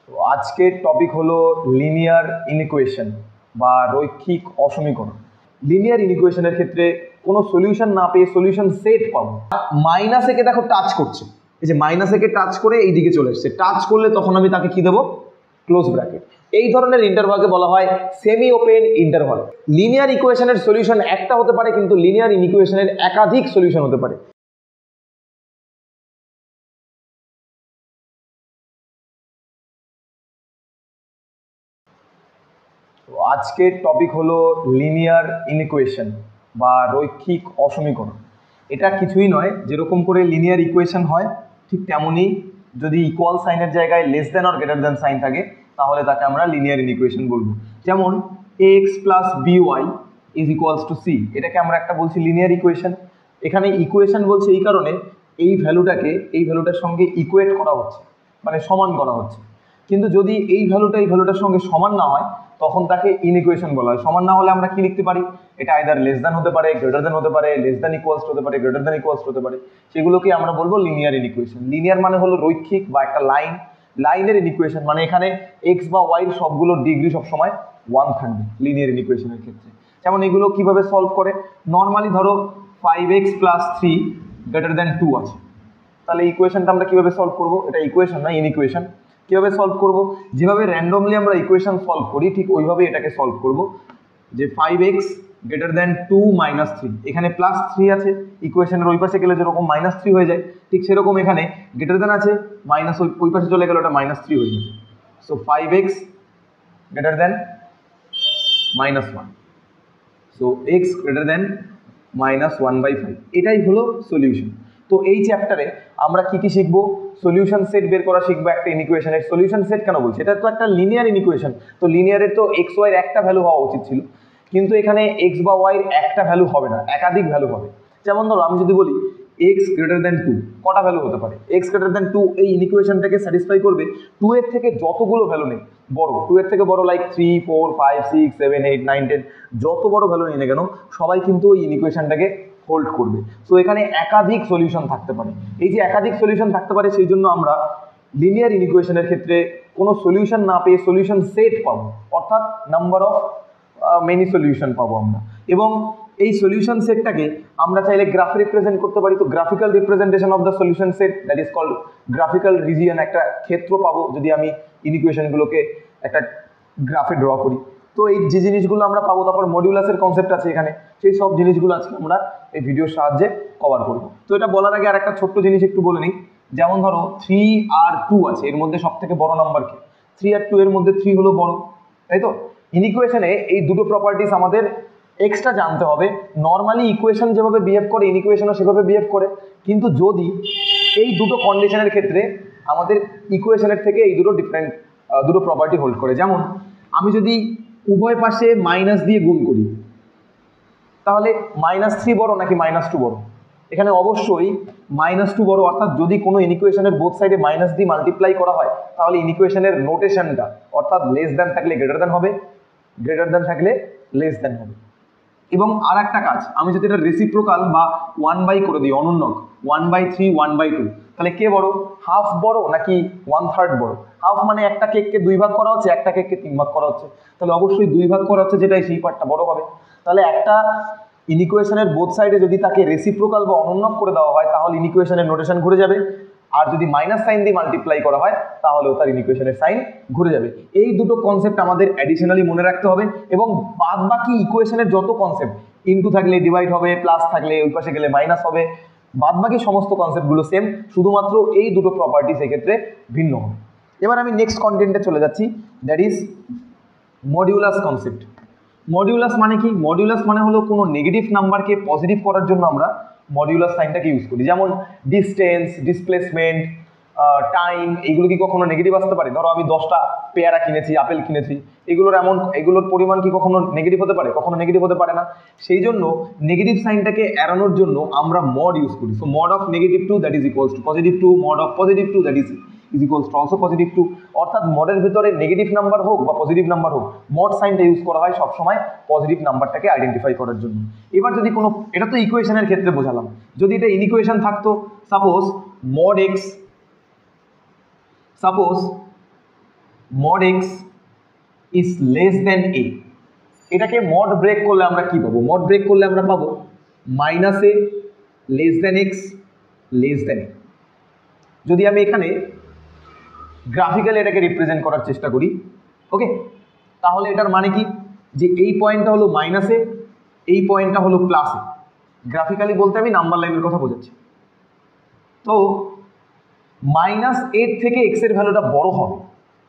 তো আজকের টপিক হলো লিনিয়ার ইনইকুয়েশন বা রৈখিক অসমীকরণ। লিনিয়ার ইনইকুয়েশনের ক্ষেত্রে কোনো সলিউশন না পেয়ে সলিউশন সেট পাবো। মাইনাস একে দেখো টাচ করছে, এই যে মাইনাস একে টাচ করে এই দিকে চলে এসছে, টাচ করলে তখন আমি তাকে কি দেবো? Close bracket. এই ধরনের ইন্টারভালকে বলা হয় সেমি ওপেন ইন্টারভাল। লিনিয়ার ইকুয়েশনের সলিউশন একটা হতে পারে, কিন্তু লিনিয়ার ইনইকুয়েশনের একাধিক সলিউশন হতে পারে। তো আজকের টপিক হলো লিনিয়ার ইনইকুয়েশন বা রৈখিক অসমীকরণ। এটা কিছুই নয়, যেরকম করে লিনিয়ার ইকুয়েশন হয় ঠিক তেমনই যদি ইকুয়াল সাইনের জায়গায় less than or greater than sign থাকে তাহলে তাকে আমরা লিনিয়ার ইনইকুয়েশন বলবো। যেমন ax plus by is equals to c, এটাকে আমরা একটা বলছি লিনিয়ার ইকুয়েশন। এখানে ইকুয়েশন বলছে এই কারণে এই ভ্যালুটাকে এই ভ্যালুটার সঙ্গে ইকুয়েট করা হচ্ছে, মানে সমান করা হচ্ছে। কিন্তু যদি এই ভ্যালুটা এই ভ্যালুটার সঙ্গে সমান না হয় তখন তাকে ইনইকুয়েশন বলা হয়। সমান না হলে আমরা কি লিখতে পারি? এটা আইদার লেস দ্যান হতে পারে, গ্রেটার দ্যান হতে পারে, লেস দ্যান ইকুয়ালস হতে পারে, গ্রেটার দ্যান ইকুয়ালস হতে পারে। সেগুলোকে আমরা বলবো লিনিয়ার ইনইকুয়েশন। লিনিয়ার মানে হলো রৈখিক বা একটা লাইন। লাইনের ইনইকুয়েশন মানে এখানে এক্স বা ওয়াই সবগুলোর ডিগ্রি সবসময় 1 থাকবে লিনিয়ার ইনইকুয়েশনের ক্ষেত্রে। যেমন এগুলো কিভাবে সলভ করে? নর্মালি ধরো 5x প্লাস 3 গ্রেটার দ্যান 2 আছে, তাহলে ইকুয়েশনটা আমরা কিভাবে সলভ করবো? এটা ইকুয়েশন না, ইনইকুয়েশন। কিভাবে সলভ করব? যেভাবে র্যান্ডমলি আমরা ইকুয়েশন সলভ করি ঠিক ওইভাবে এটাকে সলভ করব। যে 5x গ্রেটার দ্যান 2 মাইনাস 3, এখানে প্লাস 3 আছে, ইকুয়েশনের ওই পাশে গেলে যেরকম মাইনাস 3 হয়ে যায় ঠিক সেরকম এখানে গ্রেটার দ্যান আছে, মাইনাস ওই পাশে চলে গেলে ওটা মাইনাস 3 হয়ে যাবে। So 5x greater than minus 1, so x greater than minus 1/5, এটাই হলো সলিউশন। তো এই চ্যাপ্টারে আমরা কি কি শিখবো? সলিউশন সেট বের করা শিখবো একটা ইনইকুয়েশনের। সলিউশন সেট কেন বলছি? এটা তো একটা লিনিয়ার ইনইকুয়েশন, তো লিনিয়ারের তো এক্স ওয়াই এর একটা ভ্যালু হওয়া উচিত ছিল, কিন্তু এখানে এক্স বা ওয়াই এর একটা ভ্যালু হবে না, একাধিক ভ্যালু হবে। যেমন ধরো আমি যদি বলি এক্স গ্রেটার দ্যান 2, কটা ভ্যালু হতে পারে? এক্স গ্রেটার দ্যান 2 এই ইনইকুয়েশনটাকে স্যাটিসফাই করবে 2 এর থেকে যতগুলো ভ্যালু নেই বড়, 2 এর থেকে বড় লাইক 3 4 5 6 7 8 9 10 যত বড় ভ্যালু নিয়ে কেন সবাই কিন্তু ওই ইনইকুয়েশনটাকে হোল্ড করবে। সো এখানে একাধিক সলিউশন থাকতে পারে। এই যে একাধিক সলিউশন থাকতে পারে সেই জন্য আমরা লিনিয়ার ইনইকুয়েশনের ক্ষেত্রে কোনো সলিউশন না পেয়ে সলিউশন সেট পাবো, অর্থাৎ নাম্বার অফ মেনি সলিউশন পাবো আমরা। এবং এই সলিউশন সেটটাকে আমরা চাইলে গ্রাফে রিপ্রেজেন্ট করতে পারি। তো graphical representation of the solution set that is called graphical region, একটা ক্ষেত্র পাবো যদি আমি ইনইকুয়েশনগুলোকে একটা গ্রাফে ড্র করি। তো এই যে জিনিসগুলো আমরা পাবো, তারপর মডিউলাসের কনসেপ্ট আছে এখানে, সেই সব জিনিসগুলো আজকে আমরা এই ভিডিওর সাহায্যে কভার করবো। তো এটা বলার আগে আর একটা ছোট্ট জিনিস একটু বলে নিই। যেমন ধরো 3 আর 2 আছে, এর মধ্যে সব থেকে বড় নাম্বার কি? 3 আর 2 এর মধ্যে 3 হলো বড়, তাই তো? ইনইকুয়েশনে এই দুটো প্রপার্টিস আমাদের এক্সট্রা জানতে হবে। নর্মালি ইকুয়েশন যেভাবে বিহেভ করে ইনইকুয়েশনও সেভাবে বিহেভ করে, কিন্তু যদি এই দুটো কন্ডিশনের ক্ষেত্রে আমাদের ইকুয়েশনের থেকে এই দুটো ডিফারেন্ট দুটো প্রপার্টি হোল্ড করে। যেমন আমি যদি উভয় পাশে মাইনাস দিয়ে গুণ করি তাহলে -3 বড় নাকি -2 বড়? এখানে অবশ্যই -2 বড়। অর্থাৎ যদি কোনো ইনইকুয়েশনের বোথ সাইডে মাইনাস দিয়ে মাল্টিপ্লাই করা হয় তাহলে ইনইকুয়েশনের নোটেশনটা অর্থাৎ লেস দ্যান থাকলে গ্রেটার দ্যান হবে, গ্রেটার দ্যান থাকলে লেস দ্যান হবে। এবং আর একটা কাজ, আমি যদি এটা রেসিপ্রোকাল বা 1/, করে দিই, অনুন্নক 1/3 1/2, তাহলে কে বড়? হাফ বড় নাকি 1/3 বড়? হাফ মানে একটা কেককে 2 ভাগ করা হচ্ছে, একটা কেককে 3 ভাগ করা হচ্ছে, তাহলে অবশ্যই 2 ভাগ করা হচ্ছে যেটাই সেই পার্টটা বড় হবে। তাহলে একটা ইনইকুয়েশনের বোথ সাইডে যদি তাকে রেসিপ্রোকাল বা অনুন্নক করে দেওয়া হয় তাহলে ইনইকুয়েশনের নোটেশন ঘুরে যাবে, আর যদি মাইনাস সাইন দিয়ে মাল্টিপ্লাই করা হয় তাহলেও তার ইনইকুয়েশনের সাইন ঘুরে যাবে। এই দুটো কনসেপ্ট আমাদের অ্যাডিশনালি মনে রাখতে হবে। এবং বাদ বাকি ইকুয়েশনের যত কনসেপ্ট, ইনটু থাকলে ডিভাইড হবে, প্লাস থাকলে ওই পাশে গেলে মাইনাস হবে, বাদ বাকি সমস্ত কনসেপ্টগুলো সেম, শুধুমাত্র এই দুটো প্রপার্টি সেক্ষেত্রে ভিন্ন হবে। এবার আমি নেক্সট কন্টেন্টে চলে যাচ্ছি, that is modulus concept. Modulus মানে কি? মডিউলাস মানে হলো কোনো নেগেটিভ নাম্বারকে পজিটিভ করার জন্য আমরা মডিউলাস সাইনটাকে ইউজ করি। যেমন ডিস্টেন্স, ডিসপ্লেসমেন্ট, টাইম, এইগুলো কি কখনো নেগেটিভ আসতে পারে? ধরো আমি 10টা পেয়ারা কিনেছি, আপেল কিনেছি, এগুলোর পরিমাণ কি কখনো নেগেটিভ হতে পারে? কখনো নেগেটিভ হতে পারে না। সেই জন্য নেগেটিভ সাইনটাকে এড়ানোর জন্য আমরা মড ইউজ করি। So mod of -2 that is equals two +2, mod of +2 that is equals two also +2। অর্থাৎ মডের ভিতরে নেগেটিভ নাম্বার হোক বা পজিটিভ নাম্বার হোক, মড সাইনটা ইউজ করা হয় সবসময় পজিটিভ নাম্বারটাকে আইডেন্টিফাই করার জন্য। এবার যদি কোনো, এটা তো ইকুয়েশনের ক্ষেত্রে বোঝালাম, যদি এটা ইনইকুয়েশন থাকতো, suppose mod x, suppose mod x is less than a, এটাকে মড ব্রেক করলে আমরা কি পাবো? মড ব্রেক করলে আমরা পাবো minus a less than x less than a. যদি আমি এখানে গ্রাফিক্যালি এটাকে রিপ্রেজেন্ট করার চেষ্টা করি, ওকে, তাহলে এটার মানে কি যে এই পয়েন্টটা হলো মাইনাস এ, এই পয়েন্টটা হলো প্লাস এ। গ্রাফিক্যালি বলতে আমি নাম্বার লাইনের কথা বোঝাচ্ছি। তো মাইনাস এর থেকে এক্স এর ভ্যালুটা বড় হবে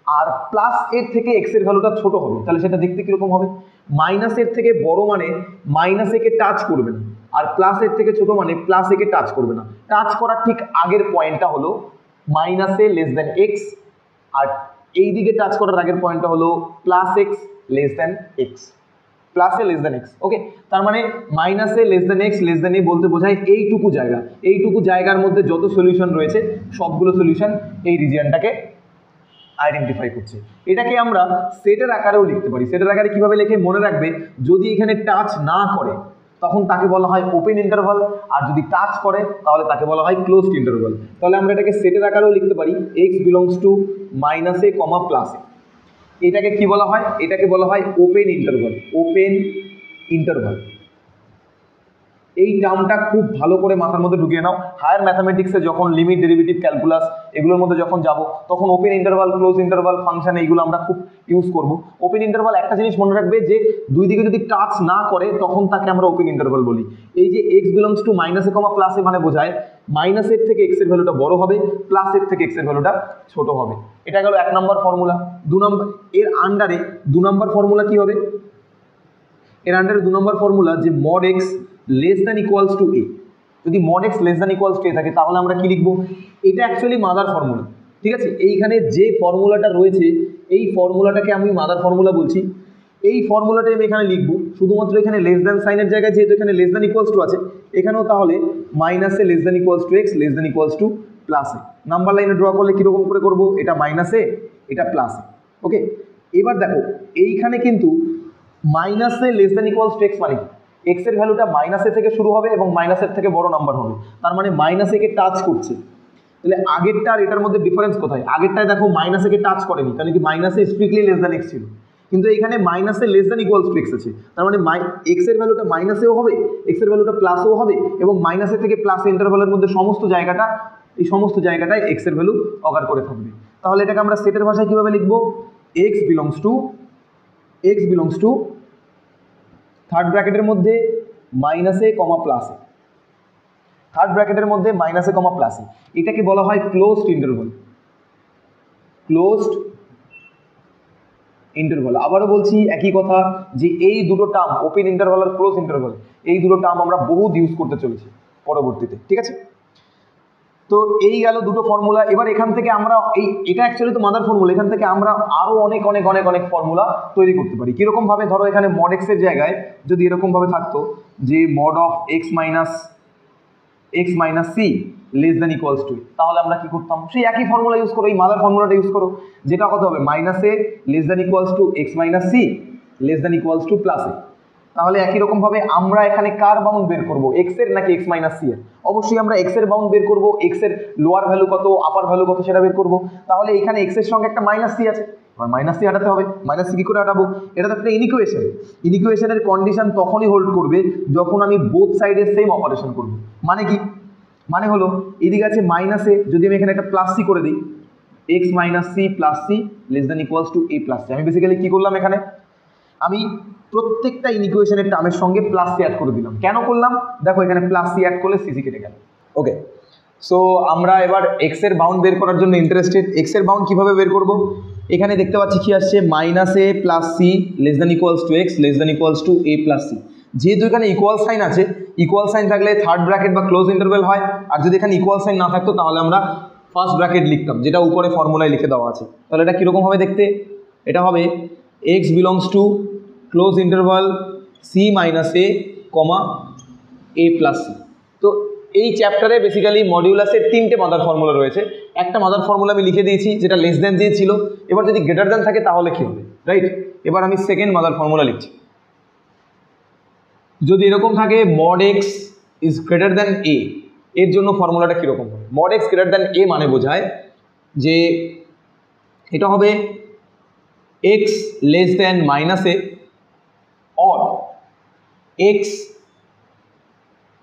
আর প্লাস এর থেকে এক্স এর ভ্যালুটা ছোট হবে, তাহলে সেটা দেখতে কিরকম হবে? মাইনাস এর থেকে বড় মানে মাইনাস একে টাচ করবে না, আর প্লাস এর থেকে ছোট মানে প্লাস একে টাচ করবে না। টাচ করার ঠিক আগের পয়েন্টটা হলো minus a less than x, আর এই দিকে টাচ করার আগের পয়েন্টটা হলো plus x less than x, plus a less than x. Okay, তার মানে minus a less than x less than a বলতে বোঝায় এইটুকু জায়গা, এইটুকু জায়গার মধ্যে যত সলিউশন রয়েছে সবগুলো সলিউশন এই রিজিয়নটাকে আইডেন্টিফাই করছে। এটাকে আমরা সেটের আকারেও লিখতে পারি। সেটের আকারে কিভাবে লিখে? মনে রাখবে, যদি এখানে টাচ না করে তখন তাকে বলা হয় ওপেন ইন্টারভাল, আর যদি টাচ করে তাহলে তাকে বলা হয় ক্লোজড ইন্টারভাল। তাহলে আমরা এটাকে সেটের আকারেও লিখতে পারি x belongs to minus A comma plus a. এটাকে কি বলা হয়? এটাকে বলা হয় ওপেন ইন্টারভাল। ওপেন ইন্টারভাল এই টার্মটা খুব ভালো করে মাথার মধ্যে ঢুকিয়ে নাও। হায়ার ম্যাথামেটিক্সে যখন লিমিট, ডেরিভেটিভ, ক্যালকুলাস এগুলোর মধ্যে যখন যাব তখন open interval, close interval, function এইগুলো আমরা খুব ইউজ করব। ওপেন ইন্টারভাল একটা জিনিস মনে রাখবে, যে দুই দিকে যদি টাচ না করে তখন তাকে আমরা ওপেন ইন্টারভাল বলি। এই যে x belongs to minus A comma plus a মানে বোঝায় মাইনাস এর থেকে এক্স এর ভ্যালুটা বড় হবে, প্লাস এর থেকে এক্স এর ভ্যালুটা ছোট হবে। এটা গেল 1 নম্বর ফর্মুলা। 2 নম্বর এর আন্ডারে 2 নম্বর ফর্মুলা কি হবে? এর আন্ডারে 2 নম্বর ফর্মুলা যে mod x less than equals two a। যদি mod x less than equals two a থাকে তাহলে আমরা কি লিখবো? এটা অ্যাকচুয়ালি মাদার ফর্মুলা, ঠিক আছে? এইখানে যে ফর্মুলাটা রয়েছে এই ফর্মুলাটাকে আমি মাদার ফর্মুলা বলছি। এই ফর্মুলাটাই আমি এখানে লিখবো, শুধুমাত্র এখানে লেস দ্যান সাইনের জায়গায় যেহেতু এখানে লেস দ্যান ইকুয়ালস টু আছে, এখানেও তাহলে minus a less than equals to x less than equals to plus A. Number লাইনে ড্র করলে কীরকম করে করবো? এটা মাইনাস এ, এটা প্লাস এ। ওকে, এবার দেখো এইখানে কিন্তু minus a less than equals to x মানে কি? এক্স এর ভ্যালুটা মাইনাস এ থেকে শুরু হবে এবং মাইনাসের থেকে বড় নাম্বার হবে, তার মানে মাইনাস এ কে টাচ করছে। তাহলে আগেরটা আর এটার মধ্যে ডিফারেন্স কোথায়? আগেরটায় দেখো মাইনাস এ কে টাচ করেনি, তাহলে কি মাইনাস এ স্ট্রিক্টলি লেস দ্যান এক্স ছিল, কিন্তু এখানে minus a less than equals to x আছে, তার মানে এক্স এর ভ্যালুটা মাইনাসেও হবে, এক্স এর ভ্যালুটা প্লাসও হবে, এবং মাইনাসের থেকে প্লাস ইন্টারভালের মধ্যে সমস্ত জায়গাটা, এই সমস্ত জায়গাটায় এক্স এর ভ্যালু অগার করে থাকবে। তাহলে এটাকে আমরা সেটের ভাষায় কিভাবে লিখবো? এক্স বিলংস টু থার্ড ব্র্যাকেটের মধ্যে মাইনাস এ কমা প্লাস এ, থার্ড ব্র্যাকেটের মধ্যে minus A comma plus a. এটাকে বলা হয় ক্লোজড ইন্টারভাল। Closed interval. আবারও বলছি একই কথা, যে এই দুটো টার্ম ওপেন ইন্টারভাল আর ক্লোজ ইন্টারভাল, এই দুটো টার্ম আমরা বহুত ইউজ করতে চলেছি পরবর্তীতে, ঠিক আছে? তো এই গেল দুটো ফর্মুলা। এবার এখান থেকে আমরা এটা অ্যাকচুয়ালি তো মাদার ফর্মুলা, এখান থেকে আমরা আরো অনেক অনেক অনেক অনেক ফর্মুলা তৈরি করতে পারি। কিরকম ভাবে? ধরো এখানে mod x এর জায়গায় যদি এরকম ভাবে থাকতো যে mod of x minus c less than equals two, তাহলে আমরা কি করতাম? সেই একই ফর্মুলা ইউজ করো, এই মাদার ফর্মুলাটা ইউজ করো, যেটা কত হবে? Minus a less than equals to x minus C less than equals to plus a. তাহলে একই রকম ভাবে আমরা এখানে কার বাউন্ড বের করবো? এক্স এর নাকি এক্স মাইনাস সি এর? অবশ্যই আমরা এক্স এর বাউন্ড বের করবো। এক্স এর লোয়ার ভ্যালু কত, আপার ভ্যালু কত সেটা বের করবো। তাহলে এখানে এক্স এর সঙ্গে একটা মাইনাস সি আছে, আর মাইনাস সি হাঁটাতে হবে। মাইনাস সি কি করে হাঁটাবো? এটা তো একটা ইনইকুয়েশন। ইনইকুয়েশনের কন্ডিশন তখনই হোল্ড করবে যখন আমি বোথ সাইডে সেম অপারেশন করবো। মানে কি? মানে হলো এদিকে আছে মাইনাসে, যদি আমি এখানে একটা প্লাস সি করে দিই, X minus C plus C less than equals to A plus C. আমি বেসিক্যালি কি করলাম? এখানে আমি প্রত্যেকটা ইনইকুয়েশনের টার্মের সঙ্গে প্লাস সি অ্যাড করে দিলাম। কেন করলাম? দেখো এখানে প্লাস সি অ্যাড করলে সিসি কেটে গেল। ওকে, সো আমরা এবার এক্স এর বাউন্ড বের করার জন্য ইন্টারেস্টেড। এক্স এর বাউন্ড কিভাবে বের করব? এখানে দেখতে পাচ্ছি কি আসছে, minus A plus C less than equals to x less than equals to A plus C. যেহেতু এখানে ইকুয়াল সাইন আছে, ইকুয়াল সাইন থাকলে থার্ড ব্র্যাকেট বা ক্লোজ ইন্টারভেল হয়, আর যদি এখানে ইকুয়াল সাইন না থাকতো তাহলে আমরা ফার্স্ট ব্র্যাকেট লিখতাম, যেটা উপরে ফর্মুলায় লিখে দেওয়া আছে। তাহলে এটা কীরকম হবে দেখতে? এটা হবে x belongs to close interval C minus A comma A plus C. তো এই চ্যাপ্টারে বেসিক্যালি মডিউলাসের 3টে মাদার ফর্মুলা রয়েছে। একটা মাদার ফর্মুলা আমি লিখে দিয়েছি যেটা লেস দ্যান দিয়ে ছিল। এবার যদি গ্রেটার দ্যান থাকে তাহলে কী হবে, রাইট? এবার আমি সেকেন্ড মাদার ফর্মুলা লিখছি। যদি এরকম থাকে mod x is greater than a, এর জন্য ফর্মুলাটা কীরকম হবে? mod x greater than a মানে বোঝায় যে এটা হবে x less than minus A or x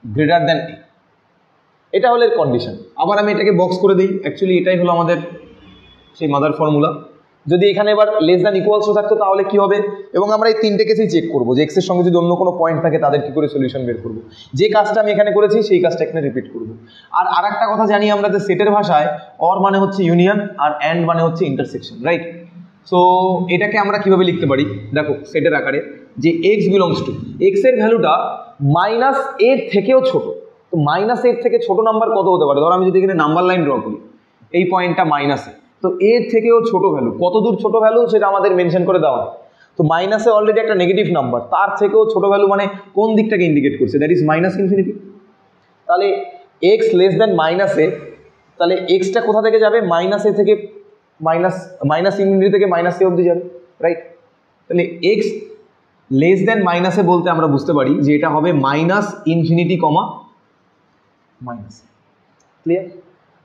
greater than a, এটা হলো এর কন্ডিশন। আবার আমি এটাকে বক্স করে দিই, অ্যাকচুয়ালি এটাই হলো আমাদের সেই মাদার ফর্মুলা। যদি এখানে এবার লেস দ্যান ইকুয়ালস থাকতো তাহলে কি হবে, এবং আমরা এই তিনটে কেসেই চেক করবো যে এক্স এর সঙ্গে যদি অন্য কোনো পয়েন্ট থাকে তাদের কি করে সলিউশন বের করবো। যে কাজটা আমি এখানে করেছি সেই কাজটা এখানে রিপিট করবো। আর একটা কথা জানি আমরা যে সেটের ভাষায় অর মানে হচ্ছে ইউনিয়ন আর অ্যান্ড মানে হচ্ছে ইন্টারসেকশন, রাইট? সো এটাকে আমরা কিভাবে লিখতে পারি, দেখো সেটের আকারে যে এক্স বিলংস টু, এক্স এর ভ্যালুটা মাইনাস এর থেকেও ছোট, তো মাইনাস এর থেকে ছোট নাম্বার কত হতে পারে? ধরো আমি যদি এখানে নাম্বার লাইন ড্র করি, এই পয়েন্টটা মাইনাসে, তো এর থেকেও ছোট ভ্যালু কত দূর ছোট ভ্যালু সেটা আমাদের মেনশন করে দেওয়া। তো মাইনাসে অলরেডি একটা নেগেটিভ নাম্বার, তার থেকেও ছোট ভ্যালু মানে কোন দিকটাকে ইন্ডিকেট করছে, দ্যাট ইজ মাইনাস ইনফিনিটি। তাহলে এক্স লেস দেন মাইনাসে, তাহলে এক্সটা কোথা থেকে যাবে? মাইনাসে থেকে মাইনাস ইনফিনিটি থেকে মাইনাস এ অবধি যাবে, রাইট? তাহলে এক্স লেস দেন মাইনাসে বলতে আমরা বুঝতে পারি যে এটা হবে minus infinity comma minus, clear?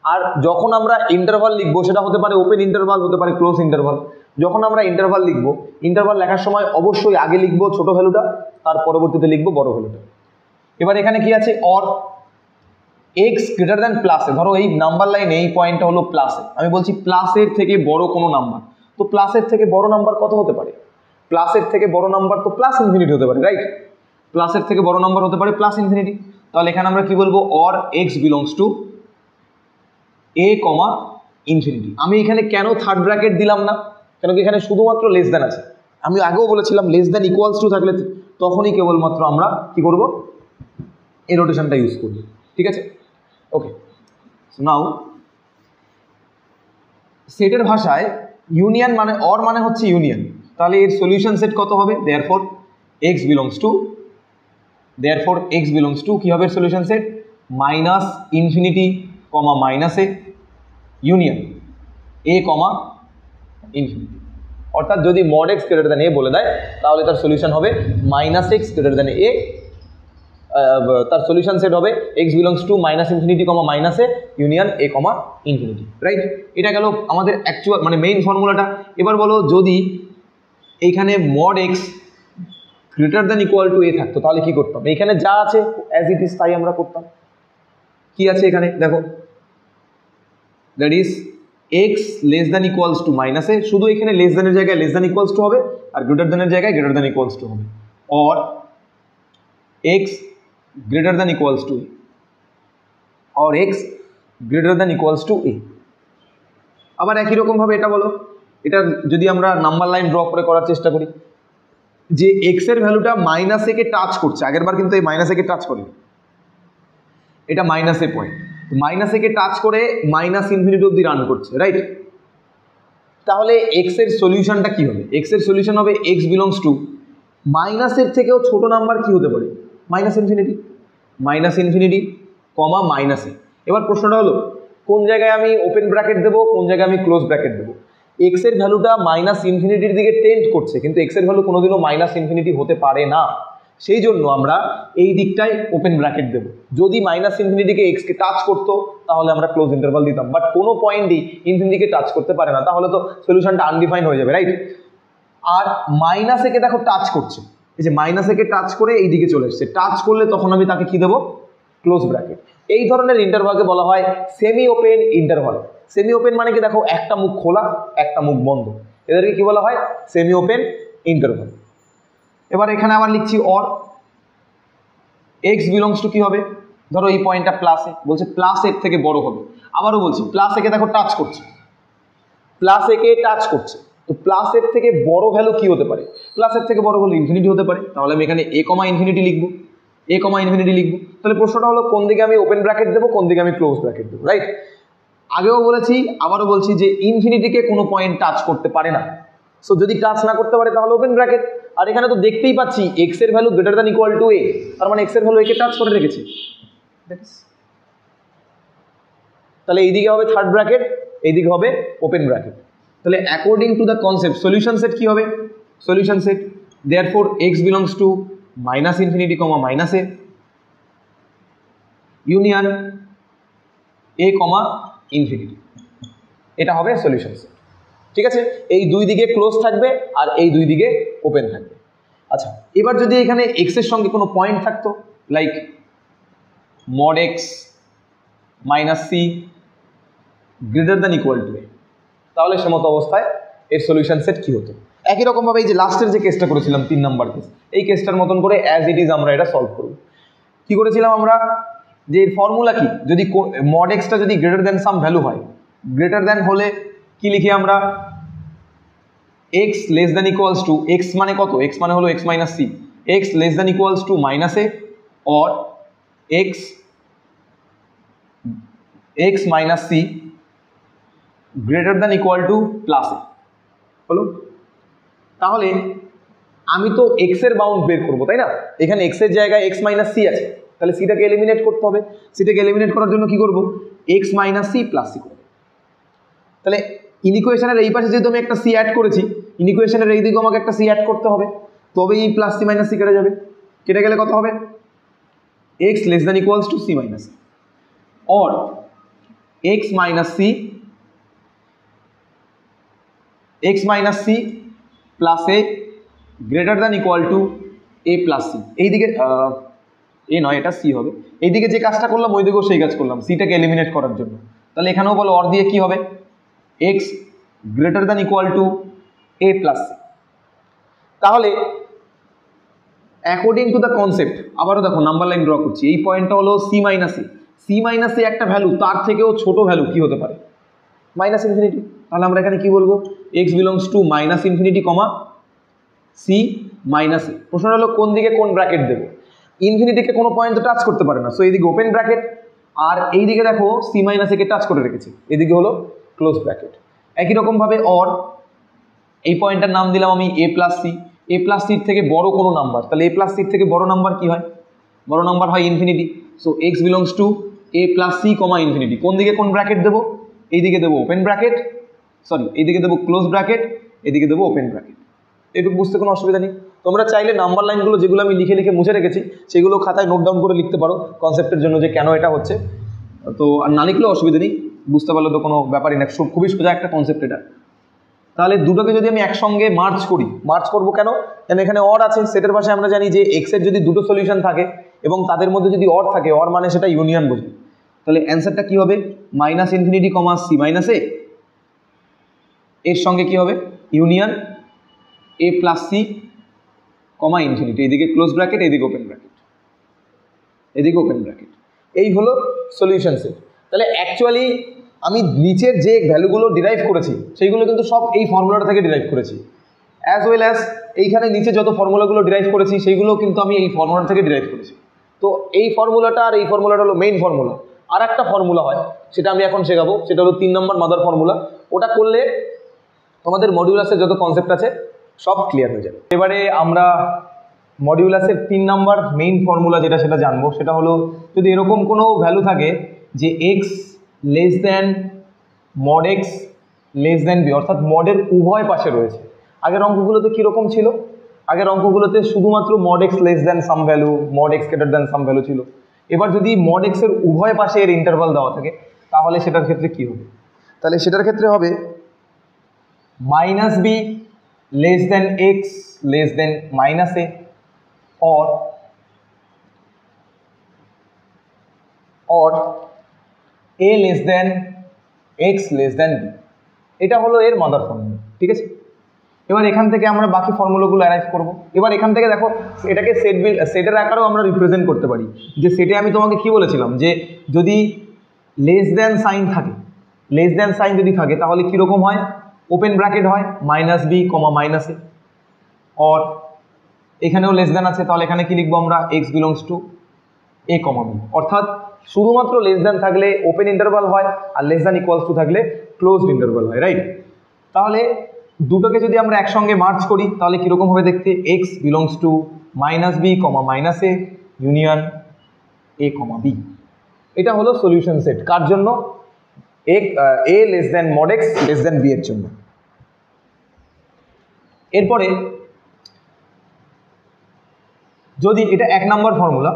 আর যখন আমরা ইন্টারভাল লিখবো সেটা হতে পারে ওপেন ইন্টারভাল, হতে পারে ক্লোজ ইন্টারভাল। যখন আমরা ইন্টারভাল লিখবো, ইন্টারভাল লেখার সময় অবশ্যই আগে লিখবো ছোট ভ্যালুটা, তার পরবর্তীতে লিখবো বড় ভ্যালুটা। এবার এখানে কি আছে? অর এক্স গ্রেটার দ্যান প্লাসে, ধরো এই নাম্বার লাইনে এই পয়েন্টটা হলো প্লাসে, আমি বলছি প্লাসের থেকে বড় কোনো নাম্বার, তো প্লাসের থেকে বড় নাম্বার কত হতে পারে? প্লাসের থেকে বড় নাম্বার তো প্লাস ইনফিনিটি হতে পারে, রাইট? প্লাসের থেকে বড় নাম্বার হতে পারে প্লাস ইনফিনিটি। তাহলে এখানে আমরা কি বলবো? Or x belongs to A comma infinity. আমি এখানে কেন থার্ড ব্র্যাকেট দিলাম না? কেন কি এখানে শুধুমাত্র লেস দ্যান আছে। আমি আগেও বলেছিলাম লেস দ্যান ইকুয়ালস টু থাকলে তখনই কেবলমাত্র আমরা কি করব? এই রোটেশনটা ইউজ করব, ঠিক আছে? ওকে, নাও সেটের ভাষায় ইউনিয়ন মানে অর মানে হচ্ছে ইউনিয়ন, তাহলে এর সলিউশন সেট কত হবে? দেয়ারফর এক্স বিলংস টু কি হবে solution set? Minus infinity comma minus A union a comma infinity. অর্থাৎ যদি mod x greater than a বলে দেয় তাহলে তার সলিউশন হবে minus x greater than a, তার সলিউশন সেট হবে x belongs to minus infinity comma minus A union a comma infinity, right? এটা গেল আমাদের অ্যাকচুয়াল মানে মেইন ফর্মুলাটা। এবার বলো যদি এইখানে mod x greater than equal to a থাকতো তাহলে কি করতাম? এইখানে যা আছে অ্যাজ ইট ইজ তাই আমরা করতাম। কি আছে এখানে দেখো, that is x less than equals to minus a, শুধু এখানে লেস দ্যানের জায়গায় লেস দ্যান ইকুয়ালস টু হবে আর গ্রেটার দ্যানের জায়গায় গ্রেটার দ্যান ইকুয়ালস টু হবে, or x greater than equals to a, or x greater than equals to a. আবার একই রকমভাবে এটা বলো, এটা যদি আমরা নাম্বার লাইন ড্র করে করার চেষ্টা করি, যে এক্স এর ভ্যালুটা মাইনাস এ কে টাচ করছে, আগের বার কিন্তু এই মাইনাস এ কে টাচ করেনি, এটা মাইনাস এ পয়েন্ট, মাইনাস এ কে টাচ করে মাইনাস ইনফিনিটি অব্দি রান করছে, রাইট? তাহলে এক্স এর সলিউশনটা কি হবে? এক্স এর সলিউশন হবে এক্স বিলংস টু মাইনাসের থেকেও ছোট নাম্বার কি হতে পারে? মাইনাস ইনফিনিটি কমা মাইনাস এ। এবার প্রশ্নটা হলো কোন জায়গায় আমি ওপেন ব্র্যাকেট দেবো, কোন জায়গায় আমি ক্লোজ ব্র্যাকেট দেবো? এক্স এর ভ্যালুটা মাইনাস ইনফিনিটির দিকে টেন্ড করছে, কিন্তু এক্স এর ভ্যালু কোনোদিনও মাইনাস ইনফিনিটি হতে পারে না, সেই জন্য আমরা এই দিকটায় ওপেন ব্র্যাকেট দেবো। যদি মাইনাস ইনফিনিটিকে এক্সকে টাচ করতো তাহলে আমরা ক্লোজ ইন্টারভাল দিতাম, বাট কোনো পয়েন্টই ইনফিনিটিকে টাচ করতে পারে না, তাহলে তো সলিউশনটা আনডিফাইন হয়ে যাবে, রাইট? আর মাইনাস একে দেখো টাচ করছে, এই যে মাইনাস একে টাচ করে এই দিকে চলে এসছে, টাচ করলে তখন আমি তাকে কি দেবো? Close bracket. এই ধরনের ইন্টারভালকে বলা হয় semi open interval. Semi open মানে কি দেখো একটা মুখ খোলা একটা মুখ বন্ধ, এদেরকে কি বলা হয়? Semi open interval. এবার এখানে আবার লিখছি অর এক্স বিলংস টু কি হবে? ধরো এই পয়েন্টটা প্লাসে, বলছে প্লাস এর থেকে বড় হবে। আবারও বলছি প্লাস একে দেখো টাচ করছে, প্লাস একে টাচ করছে, তো প্লাস এর থেকে বড় ভ্যালু কি হতে পারে? প্লাস এর থেকে বড় ভ্যালু ইনফিনিটি হতে পারে, তাহলে আমি এখানে এ কমা ইনফিনিটি লিখবো, তাহলে প্রশ্নটা হলো কোন দিকে আমি ওপেন ব্র্যাকেট দেবো, কোন দিকে আমি ক্লোজ ব্র্যাকেট দেবো, রাইট? আগেও বলেছি আবারও বলছি যে ইনফিনিটিকে কোনো পয়েন্ট টাচ করতে পারে না, সো যদি টাচ না করতে পারে তাহলে ওপেন ব্র্যাকেট। আর এখানে তো দেখতেই পাচ্ছি এক্স এর value greater than equal to a, তার মানে এক্স এর ভ্যালু একে টাচ করে রেখেছে, তাহলে এইদিকে হবে থার্ড ব্র্যাকেট, এইদিকে হবে ওপেন ব্র্যাকেট। তাহলে according to the concept solution set কি হবে? Solution set therefore x belongs to minus infinity comma minus A union a comma infinity, এটা হবে সলিউশন সেট, ঠিক আছে, এই দুই দিকে ক্লোজ থাকবে আর এই দুই দিকে ওপেন থাকবে। আচ্ছা, এবার যদি এখানে এক্স এর সঙ্গে কোনো পয়েন্ট থাকতো, like mod x minus c greater than equal to a, তাহলে সে মতো অবস্থায় এর সলিউশন সেট কি হতো? একই রকমভাবে এই যে লাস্টের যে কেসটা করেছিলাম 3 নম্বর কেস, এই কেসটার মতন করে অ্যাজ ইট ইজ আমরা এটা সলভ করব। কি করেছিলাম আমরা, যে এর ফর্মুলা কি, যদি mod x টা যদি গ্রেটার দ্যান সাম ভ্যালু হয়, গ্রেটার দ্যান হলে কি লিখি আমরা, x less than equals to, x মানে কত, x মানে হলো x minus c, x less than equals to minus A or x minus c greater than equal to plus a হলো। তাহলে আমি তো x এর বাউন্ড বের করবো, তাই না? এখানে x এর জায়গায় x মাইনাস সি আছে, তাহলে সিটাকে এলিমিনেট করতে হবে। সিটাকে এলিমিনেট করার জন্য কি করব, x minus C plus C করব। তাহলে ইনইকুয়েশনের এই পাশে যেহেতু আমি একটা সি অ্যাড করেছি, ইনইকুয়েশনের এই দিকেও আমাকে একটা সি অ্যাড করতে হবে, তবেই এই প্লাস সি মাইনাস সি কেটে যাবে। কেটে গেলে কত হবে, x less than equals to C minus or x minus C plus A greater than equal to A plus C. এইদিকে এ নয়, এটা সি হবে। এইদিকে যে কাজটা করলাম ওই দিকেও সেই কাজ করলাম, সিটাকে এলিমিনেট করার জন্য। তাহলে এখানেও বলো অর দিয়ে কি হবে, x greater than equal to A plus C. তাহলে অ্যাকর্ডিং টু দ্য কনসেপ্ট, আবারও দেখো নাম্বার লাইন ড্র করছি, এই পয়েন্টটা হলো C minus A, C minus A একটা ভ্যালু, তার থেকেও ছোট ভ্যালু কি হতে পারে, মাইনাস ইনফিনিটি। তাহলে আমরা এখানে কি বলবো, x belongs to minus infinity comma C minus a. প্রশ্নটা হলো কোন দিকে কোন ব্র্যাকেট দেবো, ইনফিনিটিকে কোনো পয়েন্ট টাচ করতে পারে না, সো এইদিকে ওপেন ব্র্যাকেট, আর এইদিকে দেখো সি মাইনাস একে টাচ করে রেখেছি, এদিকে হলো ক্লোজ ব্র্যাকেট। একই রকমভাবে অর, এই পয়েন্টটার নাম দিলাম আমি এ প্লাস সি, এ প্লাস সির থেকে বড় কোনো নাম্বার, তাহলে এ প্লাস সির থেকে বড় নাম্বার কি হয়, বড় নাম্বার হয় infinity. So X belongs to A plus C comma infinity, কোন দিকে কোন ব্র্যাকেট দেবো, এইদিকে দেবো ওপেন ব্র্যাকেট, সরি এইদিকে দেবো ক্লোজ ব্র্যাকেট, এদিকে দেবো ওপেন ব্র্যাকেট। এটুকু বুঝতে কোনো অসুবিধা নেই। তোমরা চাইলে নাম্বার লাইনগুলো যেগুলো আমি লিখে লিখে মুছে রেখেছি সেগুলো খাতায় নোট ডাউন করে লিখতে পারো কনসেপ্টের জন্য, যে কেন এটা হচ্ছে। তো আর না লিখলেও অসুবিধা নেই, বুঝতে পারলে তো কোনো ব্যাপারই না, খুবই সোজা একটা কনসেপ্ট এটা। তাহলে দুটোকে যদি আমি একসঙ্গে মার্চ করি, মার্চ করবো কেন, কারণ এখানে অর আছে, সেটার পাশে আমরা জানি যে এক্সের যদি দুটো সলিউশন থাকে এবং তাদের মধ্যে যদি অর থাকে, অর মানে সেটা ইউনিয়ন বোঝে। তাহলে অ্যান্সারটা কি হবে, minus infinity comma C minus a, এর সঙ্গে কি হবে ইউনিয়ন এ প্লাস সি কমা ইনফিনিটি, এদিকে ক্লোজ ব্র্যাকেট, এদিকে ওপেন ব্র্যাকেট, এদিকে ওপেন ব্র্যাকেট। এই হলো সলিউশন সেট। তাহলে অ্যাকচুয়ালি আমি নিচের যে ভ্যালুগুলো ডিরাইভ করেছি সেইগুলো কিন্তু সব এই ফর্মুলাটা থেকে ডিরাইভ করেছি, অ্যাজ ওয়েল অ্যাজ এইখানে নিচে যত ফর্মুলাগুলো ডিরাইভ করেছি সেইগুলো কিন্তু আমি এই ফর্মুলা থেকে ডিরাইভ করেছি। তো এই ফর্মুলাটা আর এই ফর্মুলাটা হলো মেইন ফর্মুলা। আর একটা ফর্মুলা হয়, সেটা আমি এখন শেখাবো, সেটা হলো 3 নম্বর মাদার ফর্মুলা। ওটা করলে তোমাদের মডিউলাসের যত কনসেপ্ট আছে সব ক্লিয়ার হয়ে যাবে। এবারে আমরা মডিউলাসের 3 নম্বর মেইন ফর্মুলা যেটা সেটা জানবো, সেটা হলো যদি এরকম কোনো ভ্যালু থাকে যে X less than mod x less than B, অর্থাৎ মডের উভয় পাশে রয়েছে। আগের অঙ্কগুলোতে কীরকম ছিল, আগের অঙ্কগুলোতে শুধুমাত্র mod x less than some value, mod x greater than some value ছিল। এবার যদি মড এক্সের উভয় পাশে এর ইন্টারভাল দেওয়া থাকে তাহলে সেটার ক্ষেত্রে কী হবে, তাহলে সেটার ক্ষেত্রে হবে minus B less than X less than minus A or A less than X less than B. এটা হলো এর মাদার ফর্মুলা, ঠিক আছে। এবার এখান থেকে আমরা বাকি ফর্মুলাগুলো অ্যারাইভ করব। এবার এখান থেকে দেখো এটাকে সেটের আকারেও আমরা রিপ্রেজেন্ট করতে পারি, যে সেটে আমি তোমাকে কি বলেছিলাম যে যদি লেস দ্যান সাইন থাকে, লেস দ্যান সাইন যদি থাকে তাহলে কীরকম হয়, ওপেন ব্র্যাকেট হয় minus B comma minus A, or এখানেও লেস দ্যান আছে, তাহলে এখানে কি লিখবো আমরা, X belongs to A comma B. অর্থাৎ শুধুমাত্র লেস দ্যান থাকলে ওপেন ইন্টারভাল হয়, আর লেস দ্যান ইকুয়ালস টু থাকলে ক্লোজড ইন্টারভাল হয়, রাইট। তাহলে দুটোকে যদি আমরা একসঙ্গে মার্চ করি তাহলে কীরকম হবে দেখতে, x belongs to minus B comma minus A union a comma b. এটা হলো সলিউশন সেট, কার জন্য, a less than mod x less than b এর জন্য। এরপরে যদি এটা 1 নম্বর ফর্মুলা,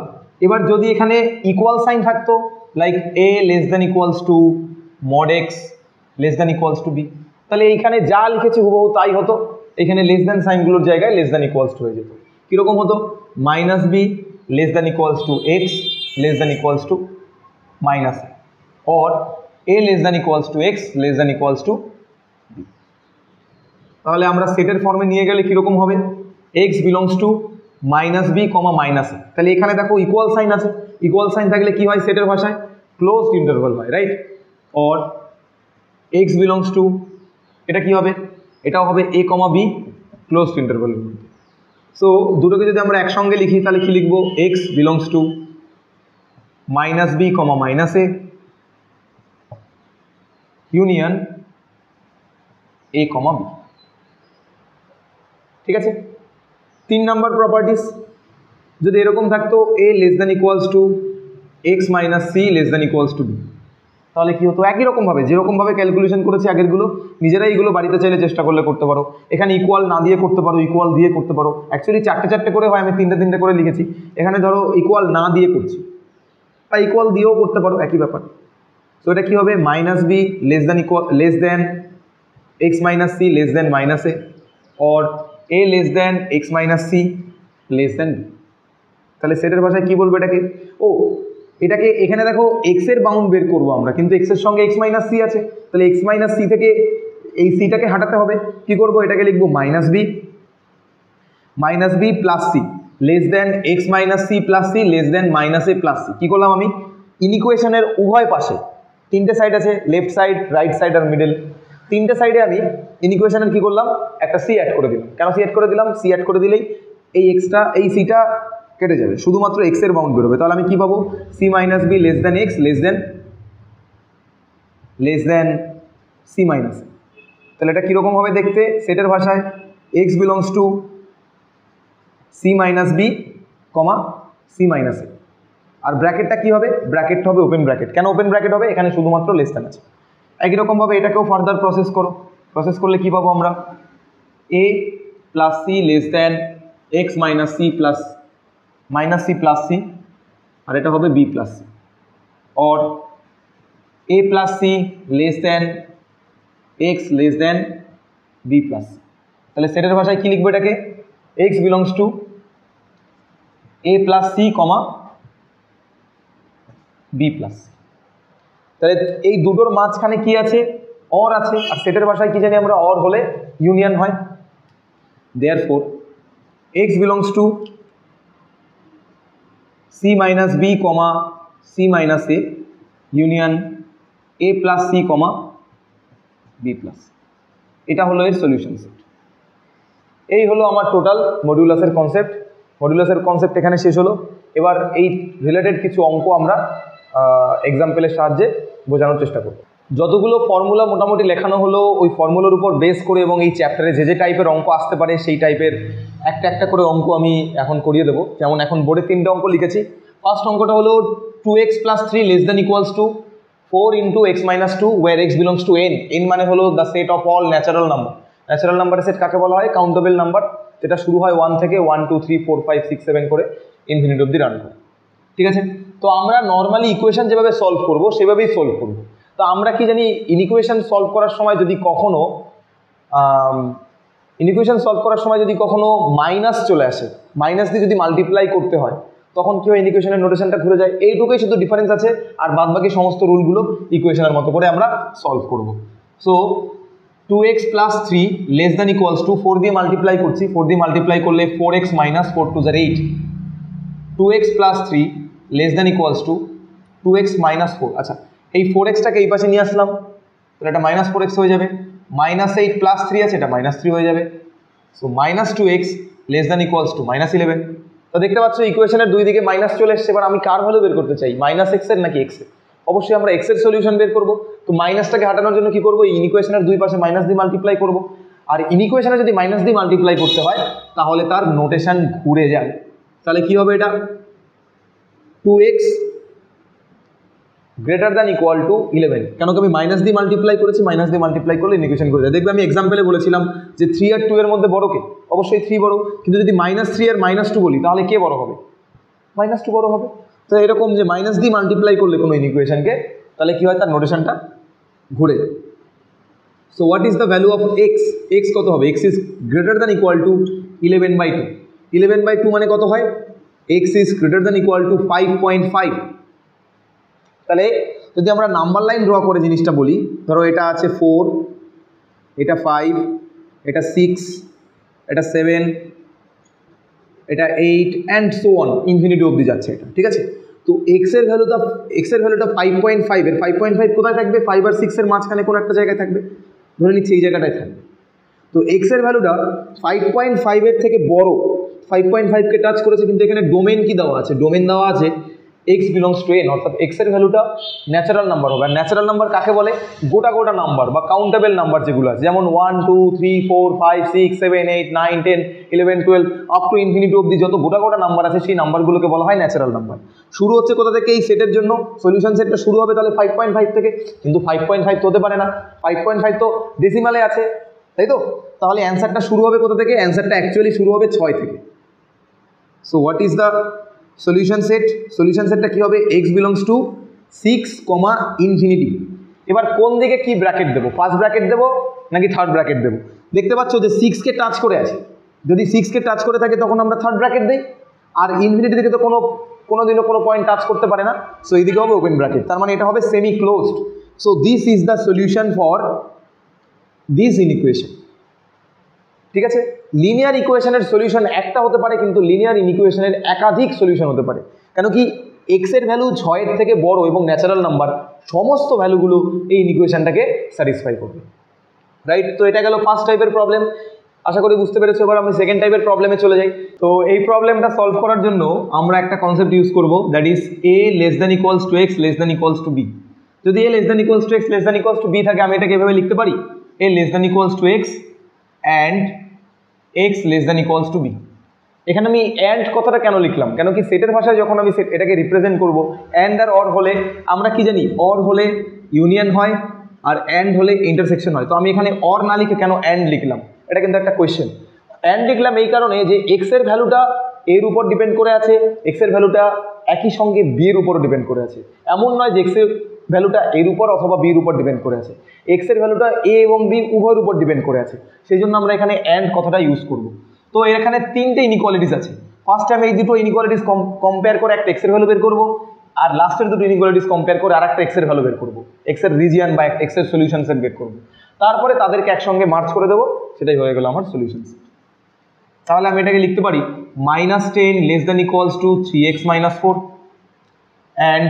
এবার যদি এখানে ইকুয়াল সাইন থাকতো, like A less than equals to mod x less than equals to B, তাহলে এইখানে যা লিখেছি হুবহু তাই হতো, এখানে লেস দ্যান সাইনগুলোর জায়গায় লেস দ্যান ইকুয়ালস টু হয়ে যেত। কীরকম হতো? Minus B less than equals to x less than equals to minus or A less than equals to x less than equals to B. তাহলে আমরা সেটের ফর্মে নিয়ে গেলে কীরকম হবে? X belongs to minus B comma minus a. তাহলে এখানে দেখো ইকুয়াল সাইন আছে, ইকুয়াল সাইন থাকলে কি হয় সেটের ভাষায়? ক্লোজড ইন্টারভাল হয়, right? Or x belongs to, এটা কি হবে? এটাও হবে এ কমা বি ক্লোজড ইন্টারভালের মধ্যে। সো দুটোকে যদি আমরা একসঙ্গে লিখি তাহলে কি লিখবো? X belongs to minus B comma minus A union a comma b. ঠিক আছে? 3 নম্বর প্রপার্টিস যদি এরকম থাকতো a less than equals to x minus C less than equals to B, তাহলে কি হতো? একই রকমভাবে যেরকমভাবে ক্যালকুলেশন করেছি আগেরগুলো, নিজেরাই এগুলো বাড়িতে চাইলে চেষ্টা করলে করতে পারো। এখানে ইকুয়াল না দিয়ে করতে পারো, ইকুয়াল দিয়ে করতে পারো। অ্যাকচুয়ালি 4টে করে হয়, আমি 3টে করে লিখেছি। এখানে ধরো ইকুয়াল না দিয়ে করছি বা ইকুয়াল দিয়েও করতে পারো, একই ব্যাপার। সো এটা কী হবে? Minus B less than x minus C less than minus A or A less than x minus C less than B. তাহলে সেটের ভাষায় কী বলবো এটাকে? এটাকে এখানে দেখো এক্সের বাউন্ড বের করবো আমরা, কিন্তু এক্সের সঙ্গে এক্স মাইনাস সি আছে, তাহলে এক্স মাইনাস সি থেকে এই সিটাকে হাঁটাতে হবে। কি করবো? এটাকে লিখবো minus b plus C less than x minus C plus C less than minus এ প্লাস সি। কী করলাম আমি? ইনইকুয়েশনের উভয় পাশে 3টে সাইড আছে, লেফট সাইড, রাইট সাইড আর মিডল। 3টে সাইডে আমি ইনইকুয়েশনের কী করলাম? একটা সি অ্যাড করে দিলাম। কেন সি অ্যাড করে দিলাম? সি অ্যাড করে দিলেই এই এক্সটা এই সিটা কেটে যাবে, শুধুমাত্র এক্সের বাউন্ড বেরোবে। তাহলে আমি কী পাবো? C minus B less than X less than C minus. তাহলে এটা কীরকম হবে দেখতে সেটের ভাষায়? X belongs to C minus B comma C minus A. আর ব্র্যাকেটটা কী হবে? ব্র্যাকেটটা হবে ওপেন ব্র্যাকেট। কেন ওপেন ব্র্যাকেট হবে? এখানে শুধুমাত্র লেস দ্যান আছে। একই রকমভাবে এটাকেও ফার্দার প্রসেস করো। প্রসেস করলে কী পাবো আমরা? A plus C less than x minus C plus C, আর এটা হবে B plus C or A plus C less than X less than B plus C. তাহলে সেটের ভাষায় কী লিখবো এটাকে? X belongs to A plus C comma B plus C. তাহলে এই দুটোর মাঝখানে কি আছে? অর আছে। আর সেটের ভাষায় কি জানি আমরা? অর হলে ইউনিয়ন হয়। Therefore X belongs to C minus B comma C minus A union A plus C comma B plus. এটা হলো এর সলিউশন সেট। এই হলো আমার টোটাল মডিউলাসের কনসেপ্ট। মডিউলাসের কনসেপ্ট এখানে শেষ হলো। এবার এই রিলেটেড কিছু অঙ্ক আমরা এক্সাম্পলের সাহায্যে বোঝানোর চেষ্টা করব। যতগুলো ফর্মুলা মোটামুটি লেখানো হলো ওই ফর্মুলার উপর বেস করে এবং এই চ্যাপ্টারে যে টাইপের অঙ্ক আসতে পারে সেই টাইপের একটা করে অঙ্ক আমি এখন করিয়ে দেবো। যেমন এখন বোর্ডে 3টে অঙ্ক লিখেছি। ফার্স্ট অঙ্কটা হলো 2x + 3 less than equals to 4 × x - 2 where x belongs to n। n মানে হলো the set of all natural number. Natural নাম্বারের সেট কাকে বলা হয়? কাউন্টেবল নাম্বার, যেটা শুরু হয় 1 থেকে 1 2 3 4 5 6 7 করে ইনফিনিটি অবধি রান করে। ঠিক আছে? তো আমরা নর্মালি ইকুয়েশন যেভাবে সলভ করব সেভাবেই সলভ করব। তো আমরা কি জানি? ইনইকুয়েশন সলভ করার সময় যদি কখনো মাইনাস চলে আসে, মাইনাস দিয়ে যদি মাল্টিপ্লাই করতে হয় তখন কি হয়? ইকুয়েশনের নোটেশনটা ঘুরে যায়। এইটুকুই শুধু ডিফারেন্স আছে, আর বাদবাকি সমস্ত রুলগুলো ইকুয়েশনের মতো করে আমরা সলভ করব। So 2x + 3 less than equals to 4 দিয়ে মাল্টিপ্লাই করছি। 4 দিয়ে মাল্টিপ্লাই করলে 4x - 4 2 8। 2x + 3 less than equals two 2x - 4। আচ্ছা, এই 4xটাকে এই পাশে নিয়ে আসলাম, তাহলে এটা -4x হয়ে যাবে। -8 + 3 আছে, এটা -3 হয়ে যাবে। So -2x less than equals two -11। তো দেখতে পাচ্ছ ইকুয়েশনের দুই দিকে মাইনাস চলে এসছে। এবার আমি কার ভ্যালু বের করতে চাই? -x এর নাকি x এর? অবশ্যই আমরা x এর সলিউশন বের করব। তো মাইনাসটাকে হাঁটানোর জন্য কি করব? ইনইকুয়েশনের দুই পাশে মাইনাস দিয়ে মাল্টিপ্লাই করব। আর ইনইকুয়েশনে যদি মাইনাস দিয়ে মাল্টিপ্লাই করতে হয় তাহলে তার নোটেশন ঘুরে যায়। তাহলে কি হবে এটা? 2x greater than equal two 11। কেন কি আমি মাইনাস দিয়ে মাল্টিপ্লাই করেছি? মাইনাস দিয়ে মাল্টিপ্লাই করলে ইকুয়েশন করে যায়। দেখবে আমি এক্সাম্পলে বলেছিলাম যে 3 আর 2 এর মধ্যে বড় কে? অবশ্যই 3 বড়। কিন্তু যদি -3 আর -2 বলি তাহলে কে বড় হবে? -2 বড় হবে। তো এরকম যে মাইনাস দিয়ে মাল্টিপ্লাই করলে কোনো ইকুয়েশনকে, তাহলে কি হয়? তার নোটেশনটা ঘুরে যায়। So what is the value of x? X কত হবে? X is greater than equal two 11/2। 11/2 মানে কত হয়? X is greater than equal two 5.5। তাহলে যদি আমরা নাম্বার লাইন ড্র করে জিনিসটা বলি, ধরো এটা আছে 4, এটা 5, এটা 6, এটা 7, এটা 8 অ্যান্ড সো অন, ইনফিনিটি অবধি যাচ্ছে এটা, ঠিক আছে? তো এক্সের ভ্যালুটা 5.5, এর 5.5 কোথায় থাকবে? 5 আর 6 এর মাঝখানে কোনো একটা জায়গায় থাকবে, ধরে নিচ্ছি এই জায়গাটায় থাকবে। তো এক্সের ভ্যালুটা 5.5 এর থেকে বড়, 5.5কে টাচ করেছে, কিন্তু এখানে ডোমেন কি দেওয়া আছে? ডোমেন দেওয়া আছে x বিলংস টু n, অর্থাৎ এক্সের ভ্যালুটা ন্যাচারাল নাম্বার হবে। আর ন্যাচারাল নাম্বার কাকে বলে? গোটা গোটা নাম্বার বা কাউন্টেবল নাম্বার যেগুলো আছে, যেমন 1 2 3 4 5 6 7 8 9 10 11 12 আপ টু ইনফিনিটি অবধি যত গোটা গোটা নাম্বার আছে সেই নাম্বারগুলোকে বলা হয় ন্যাচারাল নাম্বার। শুরু হচ্ছে কোথা থেকে? এই সেটের জন্য সলিউশন সেটটা শুরু হবে তাহলে 5.5 থেকে, কিন্তু 5.5 তো হতে পারে না, 5.5 তো ডেসিমালে আছে, তাই তো? তাহলে অ্যান্সারটা শুরু হবে কোথা থেকে? অ্যান্সারটা অ্যাকচুয়ালি শুরু হবে 6 থেকে। So what is the solution set? Solution সেটটা কী হবে? X belongs two 6, infinity. এবার কোন দিকে কি ব্র্যাকেট দেবো? ফার্স্ট ব্র্যাকেট দেবো নাকি থার্ড ব্র্যাকেট দেবো? দেখতে পাচ্ছ যে 6কে টাচ করে আছে, যদি 6কে টাচ করে থাকে তখন আমরা থার্ড ব্র্যাকেট দিই, আর ইনফিনিটি দিকে তো কোনো দিনও কোনো পয়েন্ট টাচ করতে পারে না, সো এইদিকে হবে ওপেন ব্র্যাকেট, তার মানে এটা হবে semi closed. So this is the solution for this inequation, ঠিক আছে? লিনিয়ার ইকুয়েশনের সলিউশন একটা হতে পারে, কিন্তু লিনিয়ার ইনইকুয়েশনের একাধিক সলিউশন হতে পারে। কেন কি? এক্সের ভ্যালু 6 এর থেকে বড় এবং ন্যাচারাল নাম্বার, সমস্ত ভ্যালুগুলো এই ইনইকুয়েশনটাকে স্যাটিসফাই করবে, রাইট? তো এটা গেল ফার্স্ট টাইপের প্রবলেম, আশা করি বুঝতে পেরেছো। এবার আমি সেকেন্ড টাইপের প্রবলেমে চলে যাই। তো এই প্রবলেমটা সলভ করার জন্য আমরা একটা কনসেপ্ট ইউজ করব, that is a less than equals to x less than equals to B. যদি a less than equals to x less than equals to B থাকে, আমি এটাকে এভাবে লিখতে পারি, a less than equals to X and x less than equals to B. এখানে আমি and কথাটা কেন লিখলাম? কেন কি সেটের ভাষায় যখন আমি এটাকে রিপ্রেজেন্ট করব, অ্যান্ড আর অর হলে আমরা কি জানি? অর হলে ইউনিয়ন হয় আর অ্যান্ড হলে ইন্টারসেকশন হয়। তো আমি এখানে অর না লিখে কেন অ্যান্ড লিখলাম? এটা কিন্তু একটা কোয়েশ্চেন। অ্যান্ড লিখলাম এই কারণে যে এক্সের ভ্যালুটা এর উপর ডিপেন্ড করে আছে, এক্সের ভ্যালুটা একই সঙ্গে বি এর উপরও ডিপেন্ড করে আছে। এমন নয় যে এক্সের ভ্যালুটা এর উপর অথবা বির উপর ডিপেন্ড করে আছে, এক্সের ভ্যালুটা এ এবং বি উভয়ের উপর ডিপেন্ড করে আছে, সেই জন্য আমরা এখানে অ্যান্ড কথাটা ইউজ করব। তো এখানে তিনটে ইনইকুয়ালিটিস আছে। ফার্স্টে আমি এই দুটো ইনইকুয়ালিটিস কম্পেয়ার করে একটা এক্সের ভ্যালু বের করবো, আর লাস্টের দুটো ইনইকুয়ালিটিস কম্পেয়ার করে আর একটা এক্সের ভ্যালু বের করবো, এক্সের রিজিয়ান বা এক্সের সলিউশন সেট বের করবো। তারপরে তাদেরকে একসঙ্গে মার্চ করে দেবো, সেটাই হয়ে গেল আমার সলিউশন সেট। তাহলে আমি এটাকে লিখতে পারি -10 less than equals two 3x - 4 and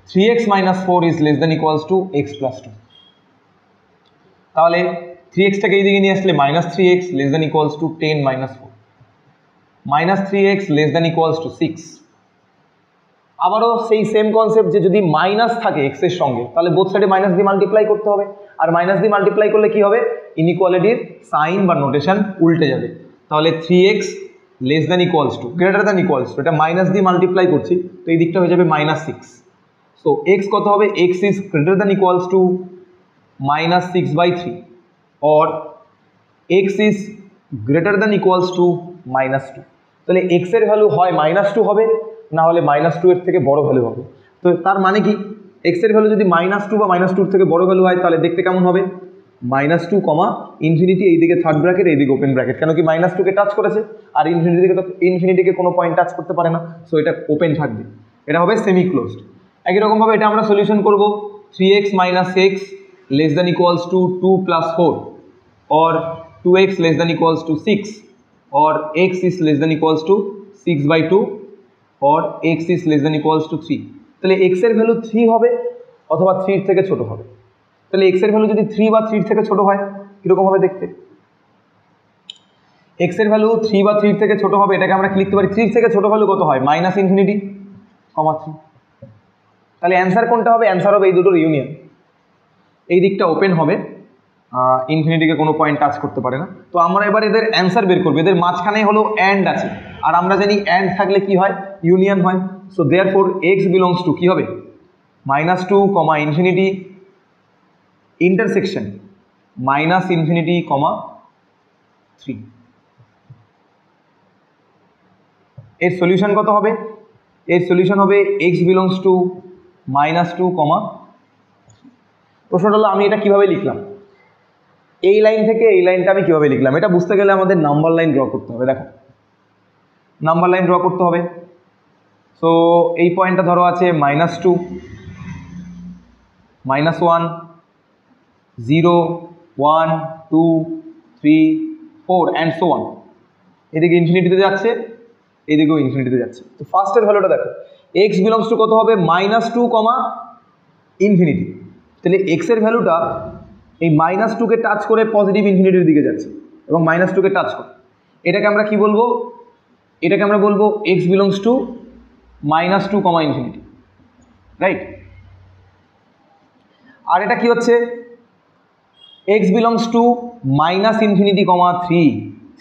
3x - 4 is less than equals to x + 2। তাহলে 3xটাকে এই দিকে নিয়ে আসলে -3x less than equals two 10 - 4, -3x less than equals to 6। আবারও সেই সেম কনসেপ্ট যে যদি মাইনাস থাকে এক্স এর সঙ্গে, তাহলে বোথ সাইডে মাইনাস দিয়ে মাল্টিপ্লাই করতে হবে, আর মাইনাস দিয়ে মাল্টিপ্লাই করলে কি হবে? ইনইকুয়ালিটির সাইন বা নোটেশন উল্টে যাবে। তাহলে 3x less than equals two greater than equals two, এটা মাইনাস দিয়ে মাল্টিপ্লাই করছি, তো এই দিকটা হয়ে যাবে -6। সো এক্স কত হবে? X is greater than equals two -6/3 or x is greater than equals to -2। তাহলে x এর ভ্যালু হয় -2 হবে, না হলে -2 এর থেকে বড় ভ্যালু হবে। তো তার মানে কি? x এর ভ্যালু যদি -2 বা -2 এর থেকে বড় ভ্যালু হয়, তাহলে দেখতে কেমন হবে? -2, ইনফিনিটি, এইদিকে থার্ড ব্র্যাকেট, এইদিকে ওপেন ব্র্যাকেট। কেন কি? -2কে টাচ করেছে, আর ইনফিনিটিকে কোনো পয়েন্ট টাচ করতে পারে না, সো এটা ওপেন থাকবে, এটা হবে সেমি ক্লোজড। একই রকমভাবে এটা আমরা সলিউশন করব 3x - x less than equals to 2 + 4 or 2x less than equals to 6 or x is less than equals to 6/2 or x is less than equals to 3। তাহলে x এর ভ্যালু 3 হবে অথবা 3 এর থেকে ছোট হবে। তাহলে x এর ভ্যালু যদি 3 বা 3 এর থেকে ছোট হয়, কিরকম হবে দেখতে? x এর ভ্যালু 3 বা 3 এর থেকে ছোট হবে, এটাকে আমরা কি লিখতে পারি? 3 থেকে ছোট ভ্যালু কত হয়? -∞, 3। তাহলে অ্যান্সার কোনটা হবে? অ্যান্সার হবে এই দুটোর ইউনিয়ন। এই দিকটা ওপেন হবে, ইনফিনিটিকে কোনো পয়েন্ট টাচ করতে পারে না। তো আমরা এবার এদের অ্যান্সার বের করবো। এদের মাঝখানে হলো অ্যান্ড আছে, আর আমরা জানি অ্যান্ড থাকলে কি হয়? ইউনিয়ন হয়। So therefore x belongs two কি হবে? -2, ইনফিনিটি, ইন্টারসেকশন -∞, 3। এর সলিউশন কত হবে? এর সলিউশন হবে এক্স বিলংস টু -2, প্রশ্নটা হলো আমি এটা কিভাবে লিখলাম, এই লাইন থেকে এই লাইনটা আমি কিভাবে লিখলাম। এটা বুঝতে গেলে আমাদের নাম্বার লাইন ড্র করতে হবে। দেখো নাম্বার লাইন ড্র করতে হবে। সো এই পয়েন্টটা ধরো আছে -2, -1, 0, 1, 2, 3, 4 অ্যান্ড সো অন। এদিকে ইনফিনিটিতে যাচ্ছে, এদিকেও ইনফিনিটিতে যাচ্ছে। তো ফার্স্টের ভ্যালুটা দেখো, এক্স বিলংস টু কত হবে, -2, ইনফিনিটি। তাহলে এক্সের ভ্যালুটা এই -2কে টাচ করে পজিটিভ ইনফিনিটির দিকে যাচ্ছে এবং -2কে টাচ করে। এটাকে আমরা কি বলবো, এটাকে আমরা বলবো X belongs to -2, infinity, right. আর এটা কি হচ্ছে, এক্স বিলংস টু -ইনফিনিটি,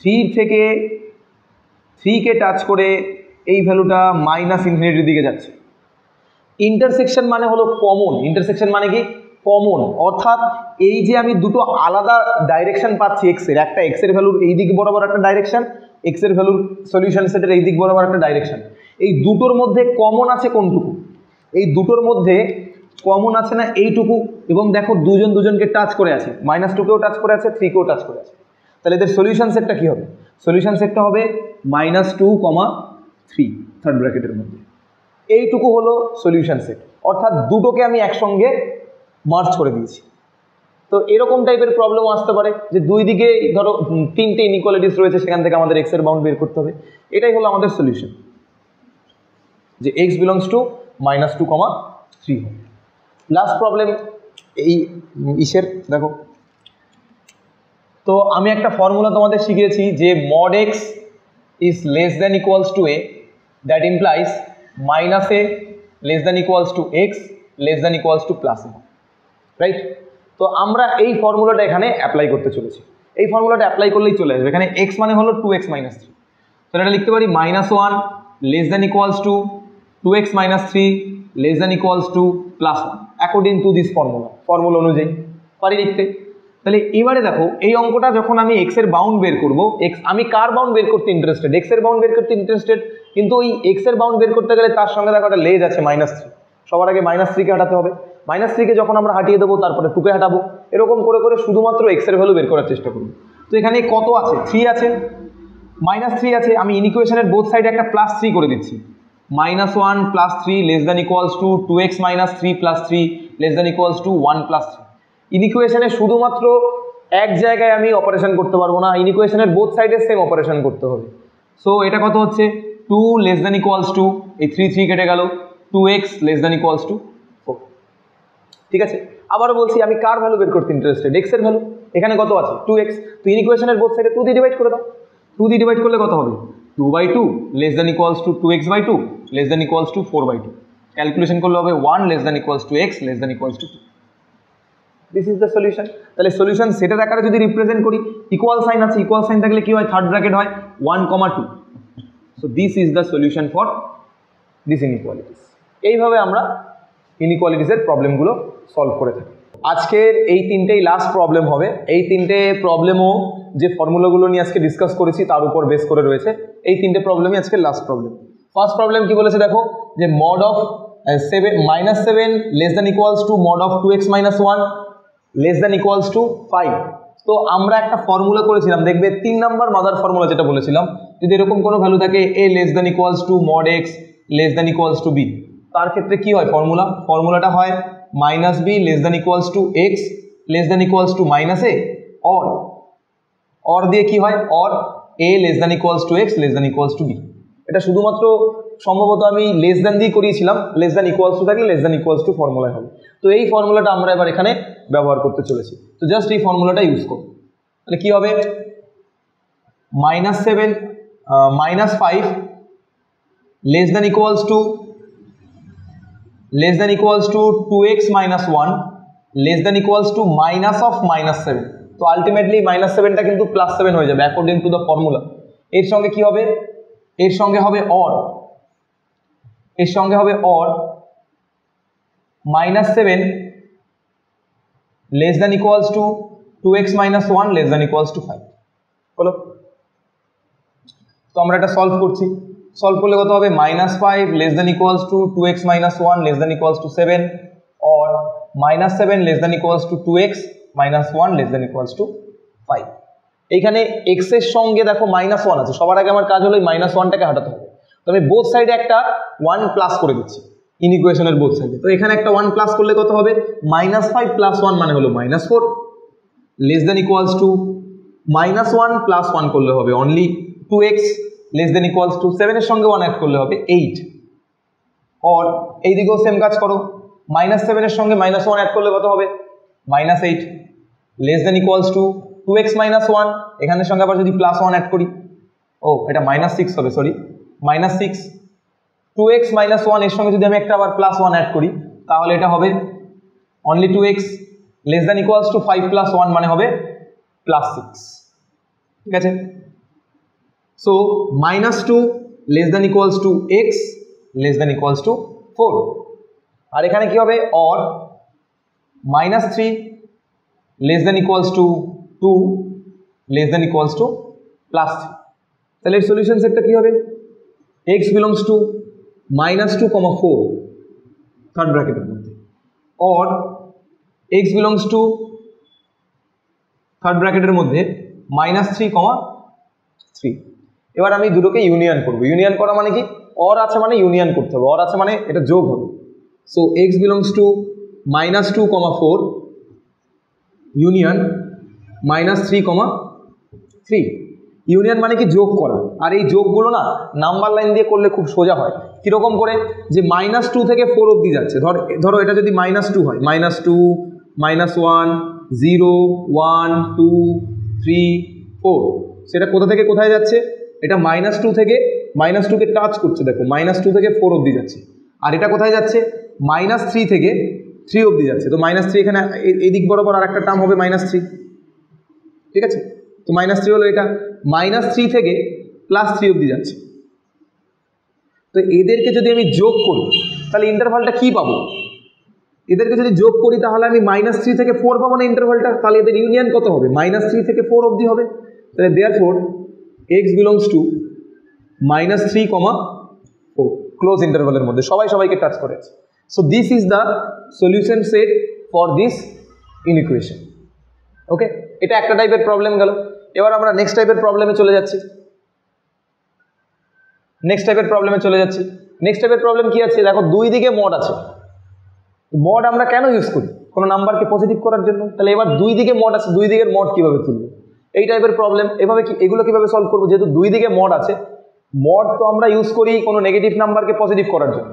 3 থেকে 3কে টাচ করে এই ভ্যালুটা -ইনফিনিটির দিকে যাচ্ছে। ইন্টারসেকশন মানে হলো কমন, ইন্টারসেকশন মানে কি কমন, অর্থাৎ এই যে আমি দুটো আলাদা ডাইরেকশন পাচ্ছি এক্সের, একটা এক্সের ভ্যালুর এই দিক বরাবর একটা ডাইরেকশন, এক্সের ভ্যালুর সলিউশন সেটের এই দিক বরাবর একটা ডাইরেকশন। এই দুটোর মধ্যে কমন আছে কোনটুকু, এই দুটোর মধ্যে কমন আছে না এইটুকু, এবং দেখো দুজন দুজনকে টাচ করে আছে, -2কেও টাচ করে আছে, 3কেও টাচ করে আছে। তাহলে এদের সলিউশন সেটটা কি হবে, সলিউশন সেটটা হবে -2, 3 থার্ড ব্র্যাকেটের মধ্যে। এইটুকু হলো সলিউশন সেট, অর্থাৎ দুটোকে আমি একসঙ্গে মার্জ করে দিয়েছি। তো এরকম টাইপের প্রবলেমও আসতে পারে যে দুই দিকে ধরো 3টে ইনইকুয়ালিটিস রয়েছে, সেখান থেকে আমাদের এক্স এর বাউন্ড বের করতে হবে। এটাই হলো আমাদের সলিউশন, যে এক্স বিলংস টু -2, 3 হবে। লাস্ট প্রবলেম এই ইসের দেখো, তো আমি একটা ফর্মুলা তোমাদের শিখিয়েছি যে mod x is less than equals to a, that implies -a less than equals to x less than equals to +a, right. তো আমরা এই ফর্মুলাটা এখানে অ্যাপ্লাই করতে চলেছি। এই ফর্মুলাটা অ্যাপ্লাই করলেই চলে আসবে। এখানে x মানে হলো 2x - 3, তাহলে এটা লিখতে পারি -1 less than equals to 2x - 3 less than equals to +1 according to this formula অনুযায়ী পারি লিখতে। তাহলে এবারে দেখো এই অঙ্কটা যখন আমি এক্স এর বাউন্ড বের করবো, আমি কার বাউন্ড বের করতে ইন্টারেস্টেড, এক্স এর বাউন্ড বের করতে ইন্টারেস্টেড, কিন্তু ওই এক্স এর বাউন্ড বের করতে গেলে তার সঙ্গে দেখো একটা লেজ আছে -3, সবার আগে -3কে হাঁটাতে হবে, -3কে যখন আমরা হাঁটিয়ে দেবো তারপরে 2কে হাঁটাবো, এরকম করে করে শুধুমাত্র এক্স এর ভ্যালু বের করার চেষ্টা করবো। তো এখানে কত আছে, 3 আছে, -3 আছে, আমি ইনইকুয়েশনের বোথ সাইডে একটা +3 করে দিচ্ছি, -1 + 3 less than equals to 2x - 3 + 3 less than equals to 1 + 3। ইনইকুয়েশনে শুধুমাত্র এক জায়গায় আমি অপারেশন করতে পারবো না, ইনইকুয়েশনের বোথ সাইডে সেম অপারেশন করতে হবে। সো এটা কত হচ্ছে, 2 less than equals to, এই 3 কেটে গেল, 2x less than equals to 4। ঠিক আছে, আবারও বলছি আমি কার ভ্যালু বের করতে ইন্টারেস্টেড, এক্স এর ভ্যালু। এখানে কত আছে 2x, তো ইনইকুয়েশনের বোথ সাইডে 2 দিয়ে ডিভাইড করে দাও, 2 দিয়ে ডিভাইড করলে কত হবে, 2/2 less than equals to 2x/2 less than equals to 4/2। Calculation করলে হবে 1 less than equals to x less than equals to 2। This is the solution. তাহলে সলিউশন সেটের আকারে যদি রিপ্রেজেন্ট করি, ইকুয়াল সাইন আছে, ইকুয়াল সাইন থাকলে কি হয়, থার্ড ব্র্যাকেট হয় 1, 2। So this is the solution for this inequalities. এইভাবে আমরা ইনইকুয়ালিটিসের প্রবলেমগুলো সলভ করে থাকি। আজকের এই তিনটেই লাস্ট প্রবলেম হবে। এই তিনটে প্রবলেমও যে ফর্মুলাগুলো নিয়ে আজকে ডিসকাস করেছি তার উপর বেস করে রয়েছে। এই তিনটে প্রবলেমই আজকে লাস্ট প্রবলেম। ফার্স্ট প্রবলেম কি বলেছে দেখো, যে mod of -7 less than equals to mod of 2x - 1 less than equals to 5। তো আমরা একটা ফর্মুলা করেছিলাম, দেখবে 3 নাম্বার মাদার ফর্মুলা যেটা বলেছিলাম, যদি এরকম কোনো ভ্যালু থাকে a less than equals to mod x less than equals to b, তার ক্ষেত্রে কি হয় ফর্মুলাটা হয় -b less than equals to x less than equals to -a, or দিয়ে কি হয়, or a less than equals to x less than equals to b। এটা শুধুমাত্র সম্ভবত আমি লেস দ্যান দিয়ে করিয়েছিলাম, লেস দ্যান ইকুয়ালস টু থাকলে লেস দ্যান ইকুয়ালস টু ফর্মুলায় হবে। তো এই ফর্মুলাটা আমরা এবার এখানে ব্যবহার করতে চলেছি। তো জাস্ট এই ফর্মুলাটা ইউজ করব। তাহলে কি হবে, -7 -5 less than equals to 2x - 1 less than equals to minus of -7। তো আলটিমেটলি -7টা কিন্তু +7 হয়ে যাবে অ্যাকর্ডিং টু দ্য ফর্মুলা। এর সঙ্গে কি হবে, এর সঙ্গে হবে or, এর সঙ্গে হবে or -7 less than equals to 2x - 1 less than equals to 5 হলো। তো আমরা এটা সলভ করছি, সলভ করলে কত হবে, -5 less than equals to 2x - 1 less than equals to 7, or -7 less than equals two 2x, -1 less than equals two 5। এইখানে x এর সঙ্গে দেখো -1 আছে, সবার আগে আমার কাজ হলো এই -1টাকে হাঁটাতে হবে। তো আমি বোথ সাইডে একটা 1 প্লাস করে দিচ্ছি ইন ইকুয়েশনের বোথ সাইডে। তো এখানে একটা 1 প্লাস করলে কত হবে, -5 প্লাস 1 মানে হলো -4 less than equals two -1 plus 1 করলে হবে only 2x less than equals two 7 এর সঙ্গে 1 অ্যাড করলে হবে 8। और এইদিকেও সেম কাজ করো, -7 এর সঙ্গে -1 অ্যাড করলে কত হবে, -8 less than equals two 2x -1, এখানের সঙ্গে আবার যদি +1 অ্যাড করি, ও এটা -6 হবে, সরি -6, 2x -1 এর সঙ্গে যদি আমি একটা আবার +1 অ্যাড করি তাহলে এটা হবে only 2x less than equals two 5 + 1 মানে হবে +6। ঠিক আছে, so -2 less than equals to x less than equals to 4। আর এখানে কি হবে, or -3 less than equals two 2 less than equals two +3। তাহলে এর সলিউশন সেটটা কি হবে, x বিলংস টু -2, 4 থার্ড ব্র্যাকেটের মধ্যে, or x belongs two third ব্র্যাকেটের মধ্যে -3, 3। এবার আমি দুটোকে ইউনিয়ন করবো। ইউনিয়ন করা মানে কি, অর আছে মানে ইউনিয়ন করতে হবে, অর আছে মানে এটা যোগ হবে। So x belongs to -2, 4 union -3, 3। Union মানে কি যোগ করা, আর এই যোগগুলো না নাম্বার লাইন দিয়ে করলে খুব সোজা হয়। কীরকম করে, যে -2 থেকে 4 অবধি যাচ্ছে, ধরো এটা যদি -2 হয়, -2, -1, 0, 1, 2, 3, 4, সেটা কোথা থেকে কোথায় যাচ্ছে, এটা -2 থেকে -2কে টাচ করছে, দেখো -2 থেকে 4 অবধি যাচ্ছে। আর এটা কোথায় যাচ্ছে, -3 থেকে 3 অবধি যাচ্ছে। তো -3 এখানে এই দিক বরাবর আর একটা টার্ম হবে -3, ঠিক আছে। তো -3 হলো এটা, -3 থেকে +3 অবধি যাচ্ছে। তো এদেরকে যদি আমি যোগ করি তাহলে ইন্টারভালটা কি পাবো, এদেরকে যদি যোগ করি তাহলে আমি -3 থেকে 4 পাবো না ইন্টারভালটা, তাহলে এদের ইউনিয়ন কত হবে, -3 থেকে 4 অবধি হবে। তাহলে therefore x belongs to -3, 4 close ইন্টারভালের মধ্যে, সবাই সবাইকে টাচ করে আছে। So this is the solution set for this inequation. Okay, এটা একটা টাইপের প্রবলেম গেল। এবার আমরা নেক্সট টাইপের প্রবলেমে চলে যাচ্ছি। নেক্সট টাইপের প্রবলেম কি আছে, দেখো দুই দিকে মড আছে। মড আমরা কেন ইউজ করি, কোনো নাম্বারকে পজিটিভ করার জন্য। তাহলে এবার দুই দিকে মড আছে, দুই দিকের মড কিভাবে তুলবো, এই টাইপের প্রবলেম। এভাবে কি এগুলো কিভাবে সলভ করবো, যেহেতু দুই দিকে মড আছে। মড তো আমরা ইউজ করি কোনো নেগেটিভ নাম্বারকে পজিটিভ করার জন্য।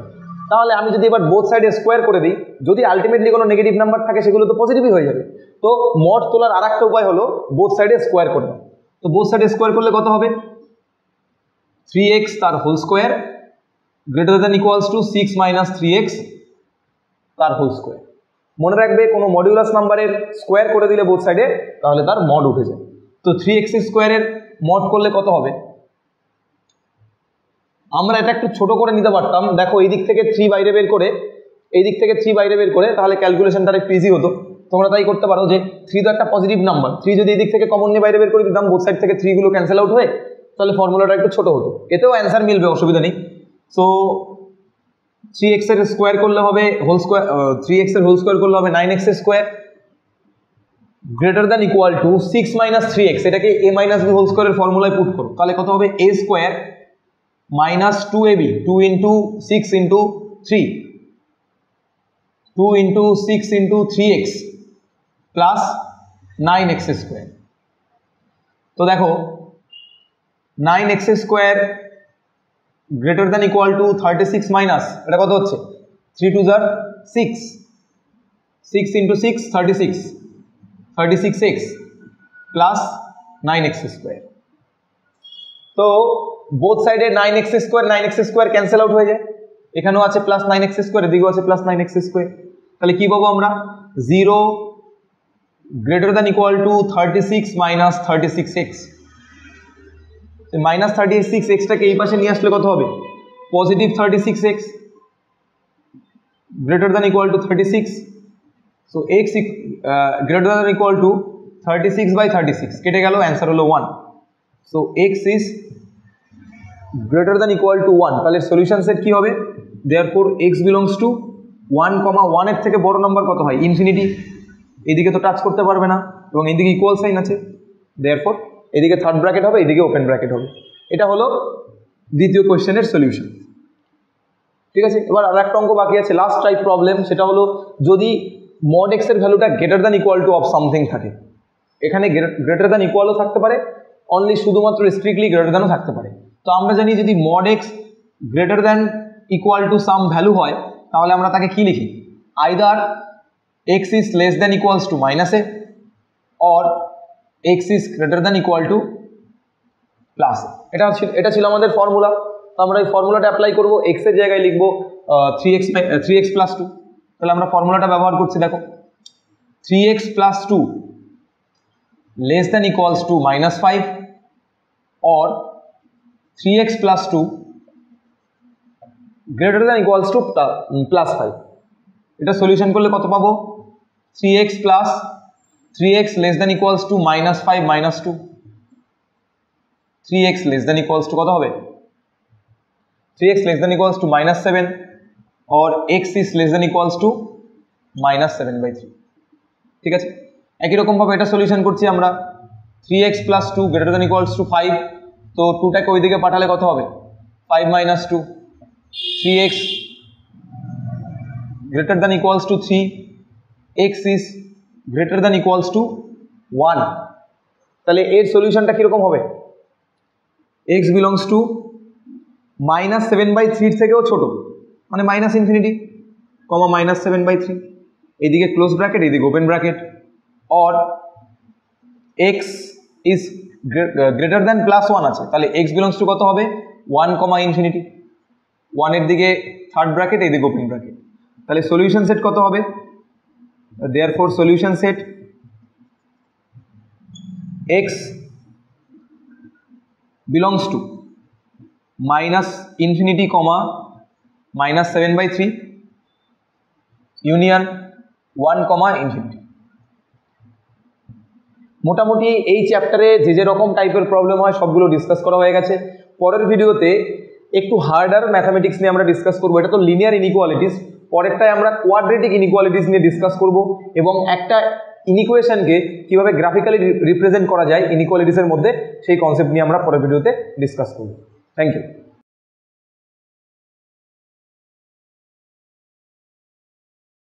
তাহলে আমি যদি এবার বোথ সাইডে স্কোয়ার করে দিই, যদি আলটিমেটলি কোনো নেগেটিভ নাম্বার থাকে সেগুলো তো পজিটিভই হয়ে যাবে। তো মড তোলার আর একটা উপায় হলো বোথ সাইডে স্কোয়ার করে দেওয়া। তো বোথ সাইডে স্কোয়ার করলে কত হবে, 3x তার whole square greater than equals to 6 - 3x তার হোল স্কোয়ার। মনে রাখবে কোনো মডিউলাস নাম্বারের স্কোয়ার করে দিলে বোথ সাইডে তাহলে তার মড উঠে যায়। তো 3x স্কোয়ারের মড করলে কত হবে, আমরা এটা একটু ছোট করে নিতে পারতাম। দেখো এই দিক থেকে 3 বাইরে বের করে, এই দিক থেকে 3 বাইরে বের করে, তাহলে ক্যালকুলেশনটা একটু ইজি হতো। তোমরা তাই করতে পারো যে 3 তো একটা পজিটিভ নাম্বার, 3 যদি এই দিক থেকে কমন নিয়ে বাইরে বের করে দিতাম, বোথ সাইড থেকে 3 গুলো ক্যান্সেল আউট হয়ে, তাহলে ফর্মুলাটা একটু ছোট হতো, এতেও অ্যান্সার মিলবে, অসুবিধা নেই। সো 3x এর স্কোয়ার করলে হবে হোল স্কোয়ার, 3x এর হোল স্কোয়ার করলে হবে 9x square greater than equal two 6 - 3x, এটাকে a - b হোল স্কোয়ারের ফর্মুলায় পুট করো, তাহলে কত হবে, a square -2ab, 2 × 6 × 3, 2 × 6 × 3x plus 9x square. তো দেখো 9x square greater than equal two 36 minus, এটা কত হচ্ছে, 3 2 = 6, 6 × 6 36, 36x প্লাস 9x স্কোয়ার। তো বোথ সাইডে 9x স্কোয়ার ক্যান্সেল আউট হয়ে যায়, এখানেও আছে প্লাস 9x স্কোয়ার, এদিকেও আছে প্লাস 9x স্কোয়ার। তাহলে কি পাবো আমরা, 0 greater than equal two 36 - 36x। -36xটাকে এই পাশে নিয়ে আসলে কত হবে, positive 36x greater than equal two 36। So x greater than equal two 36/36 কেটে গেল, অ্যান্সার হলো 1। So x is greater than equal two 1। তাহলে সলিউশন সেট কি হবে, দেয়ারফর x বিলংস টু 1, এর থেকে বড় নাম্বার কত হয়? ইনফিনিটি। এদিকে তো টাচ করতে পারবে না এবং এদিকে ইকুয়াল সাইন আছে, দেয়ারফর এদিকে থার্ড ব্র্যাকেট হবে, এদিকে ওপেন ব্র্যাকেট হবে। এটা হলো দ্বিতীয় কোয়েশ্চেনের সলিউশন। ঠিক আছে, এবার আর একটা অঙ্ক বাকি আছে, লাস্ট টাইপ প্রবলেম। সেটা হলো যদি মড এক্স এর ভ্যালুটা greater than equal two of something থাকে। এখানে গ্রেটার দ্যান ইকুয়ালও থাকতে পারে, অনলি শুধুমাত্র স্ট্রিক্টলি গ্রেটার দ্যানও থাকতে পারে। তো আমরা জানি যদি mod x greater than equal to some value হয়, তাহলে আমরা তাকে কি লিখি? Either x is less than equals to minus A, or x is greater than equal to plus. এটা ছিল আমাদের ফর্মুলা। তো আমরা এই ফর্মুলাটা অ্যাপ্লাই করবো, এক্স এর জায়গায় লিখবো 3x প্লাস 2। তাহলে আমরা ফর্মুলাটা ব্যবহার করছি, দেখো 3x plus 2 less than equals two -5 or 3x plus 2 greater than equals to plus 5। এটা সলিউশন করলে কত পাবো? 3x plus 3x less than equals to -5 minus 2, 3x less than equals to কত হবে? 3x less than equals to -7 or x is less than equals to -7/3। ঠিক আছে, একই রকম ভাবে এটা সলিউশন করছি আমরা, 3x plus 2 greater than equals to 5। তো 2টাকে ওইদিকে পাঠালে কত হবে? 5 minus 2, 3x greater than equals to 3, x is greater than equals to 1। তাহলে এর সলিউশনটা কিরকম হবে? x belongs to -7/3 থেকেও ছোট, মানে মাইনাস ইনফিনিটি কমা -7/3, এইদিকে ক্লোজ ব্র্যাকেট এইদিকে open bracket, or x is greater than +1 আছে, তাহলে x বিলংস টু কত হবে? 1, ইনফিনিটি, 1 এর দিকে থার্ড ব্র্যাকেট এইদিকে ওপেন ব্র্যাকেট। তাহলে সলিউশন সেট কত হবে? Therefore solution set x belongs two -infinity, -7/3 union 1, infinity. মোটামুটি এই চ্যাপ্টারে যে রকম টাইপের প্রবলেম হয় সবগুলো ডিসকাস করা হয়ে গেছে। পরের ভিডিওতে একটু হার্ডার ম্যাথামেটিক্স নিয়ে আমরা ডিসকাস করবো। এটা তো লিনিয়ার ইনইকুয়ালিটিস, পরেরটায় আমরা কোয়াড্রেটিক ইনইকুয়ালিটিস নিয়ে ডিসকাস করব এবং একটা ইনইকুয়েশনকে কিভাবে গ্রাফিক্যালি রিপ্রেজেন্ট করা যায় ইনইকুয়ালিটিসের মধ্যে, সেই কনসেপ্ট নিয়ে আমরা পরের ভিডিওতে ডিসকাস করব। Thank you.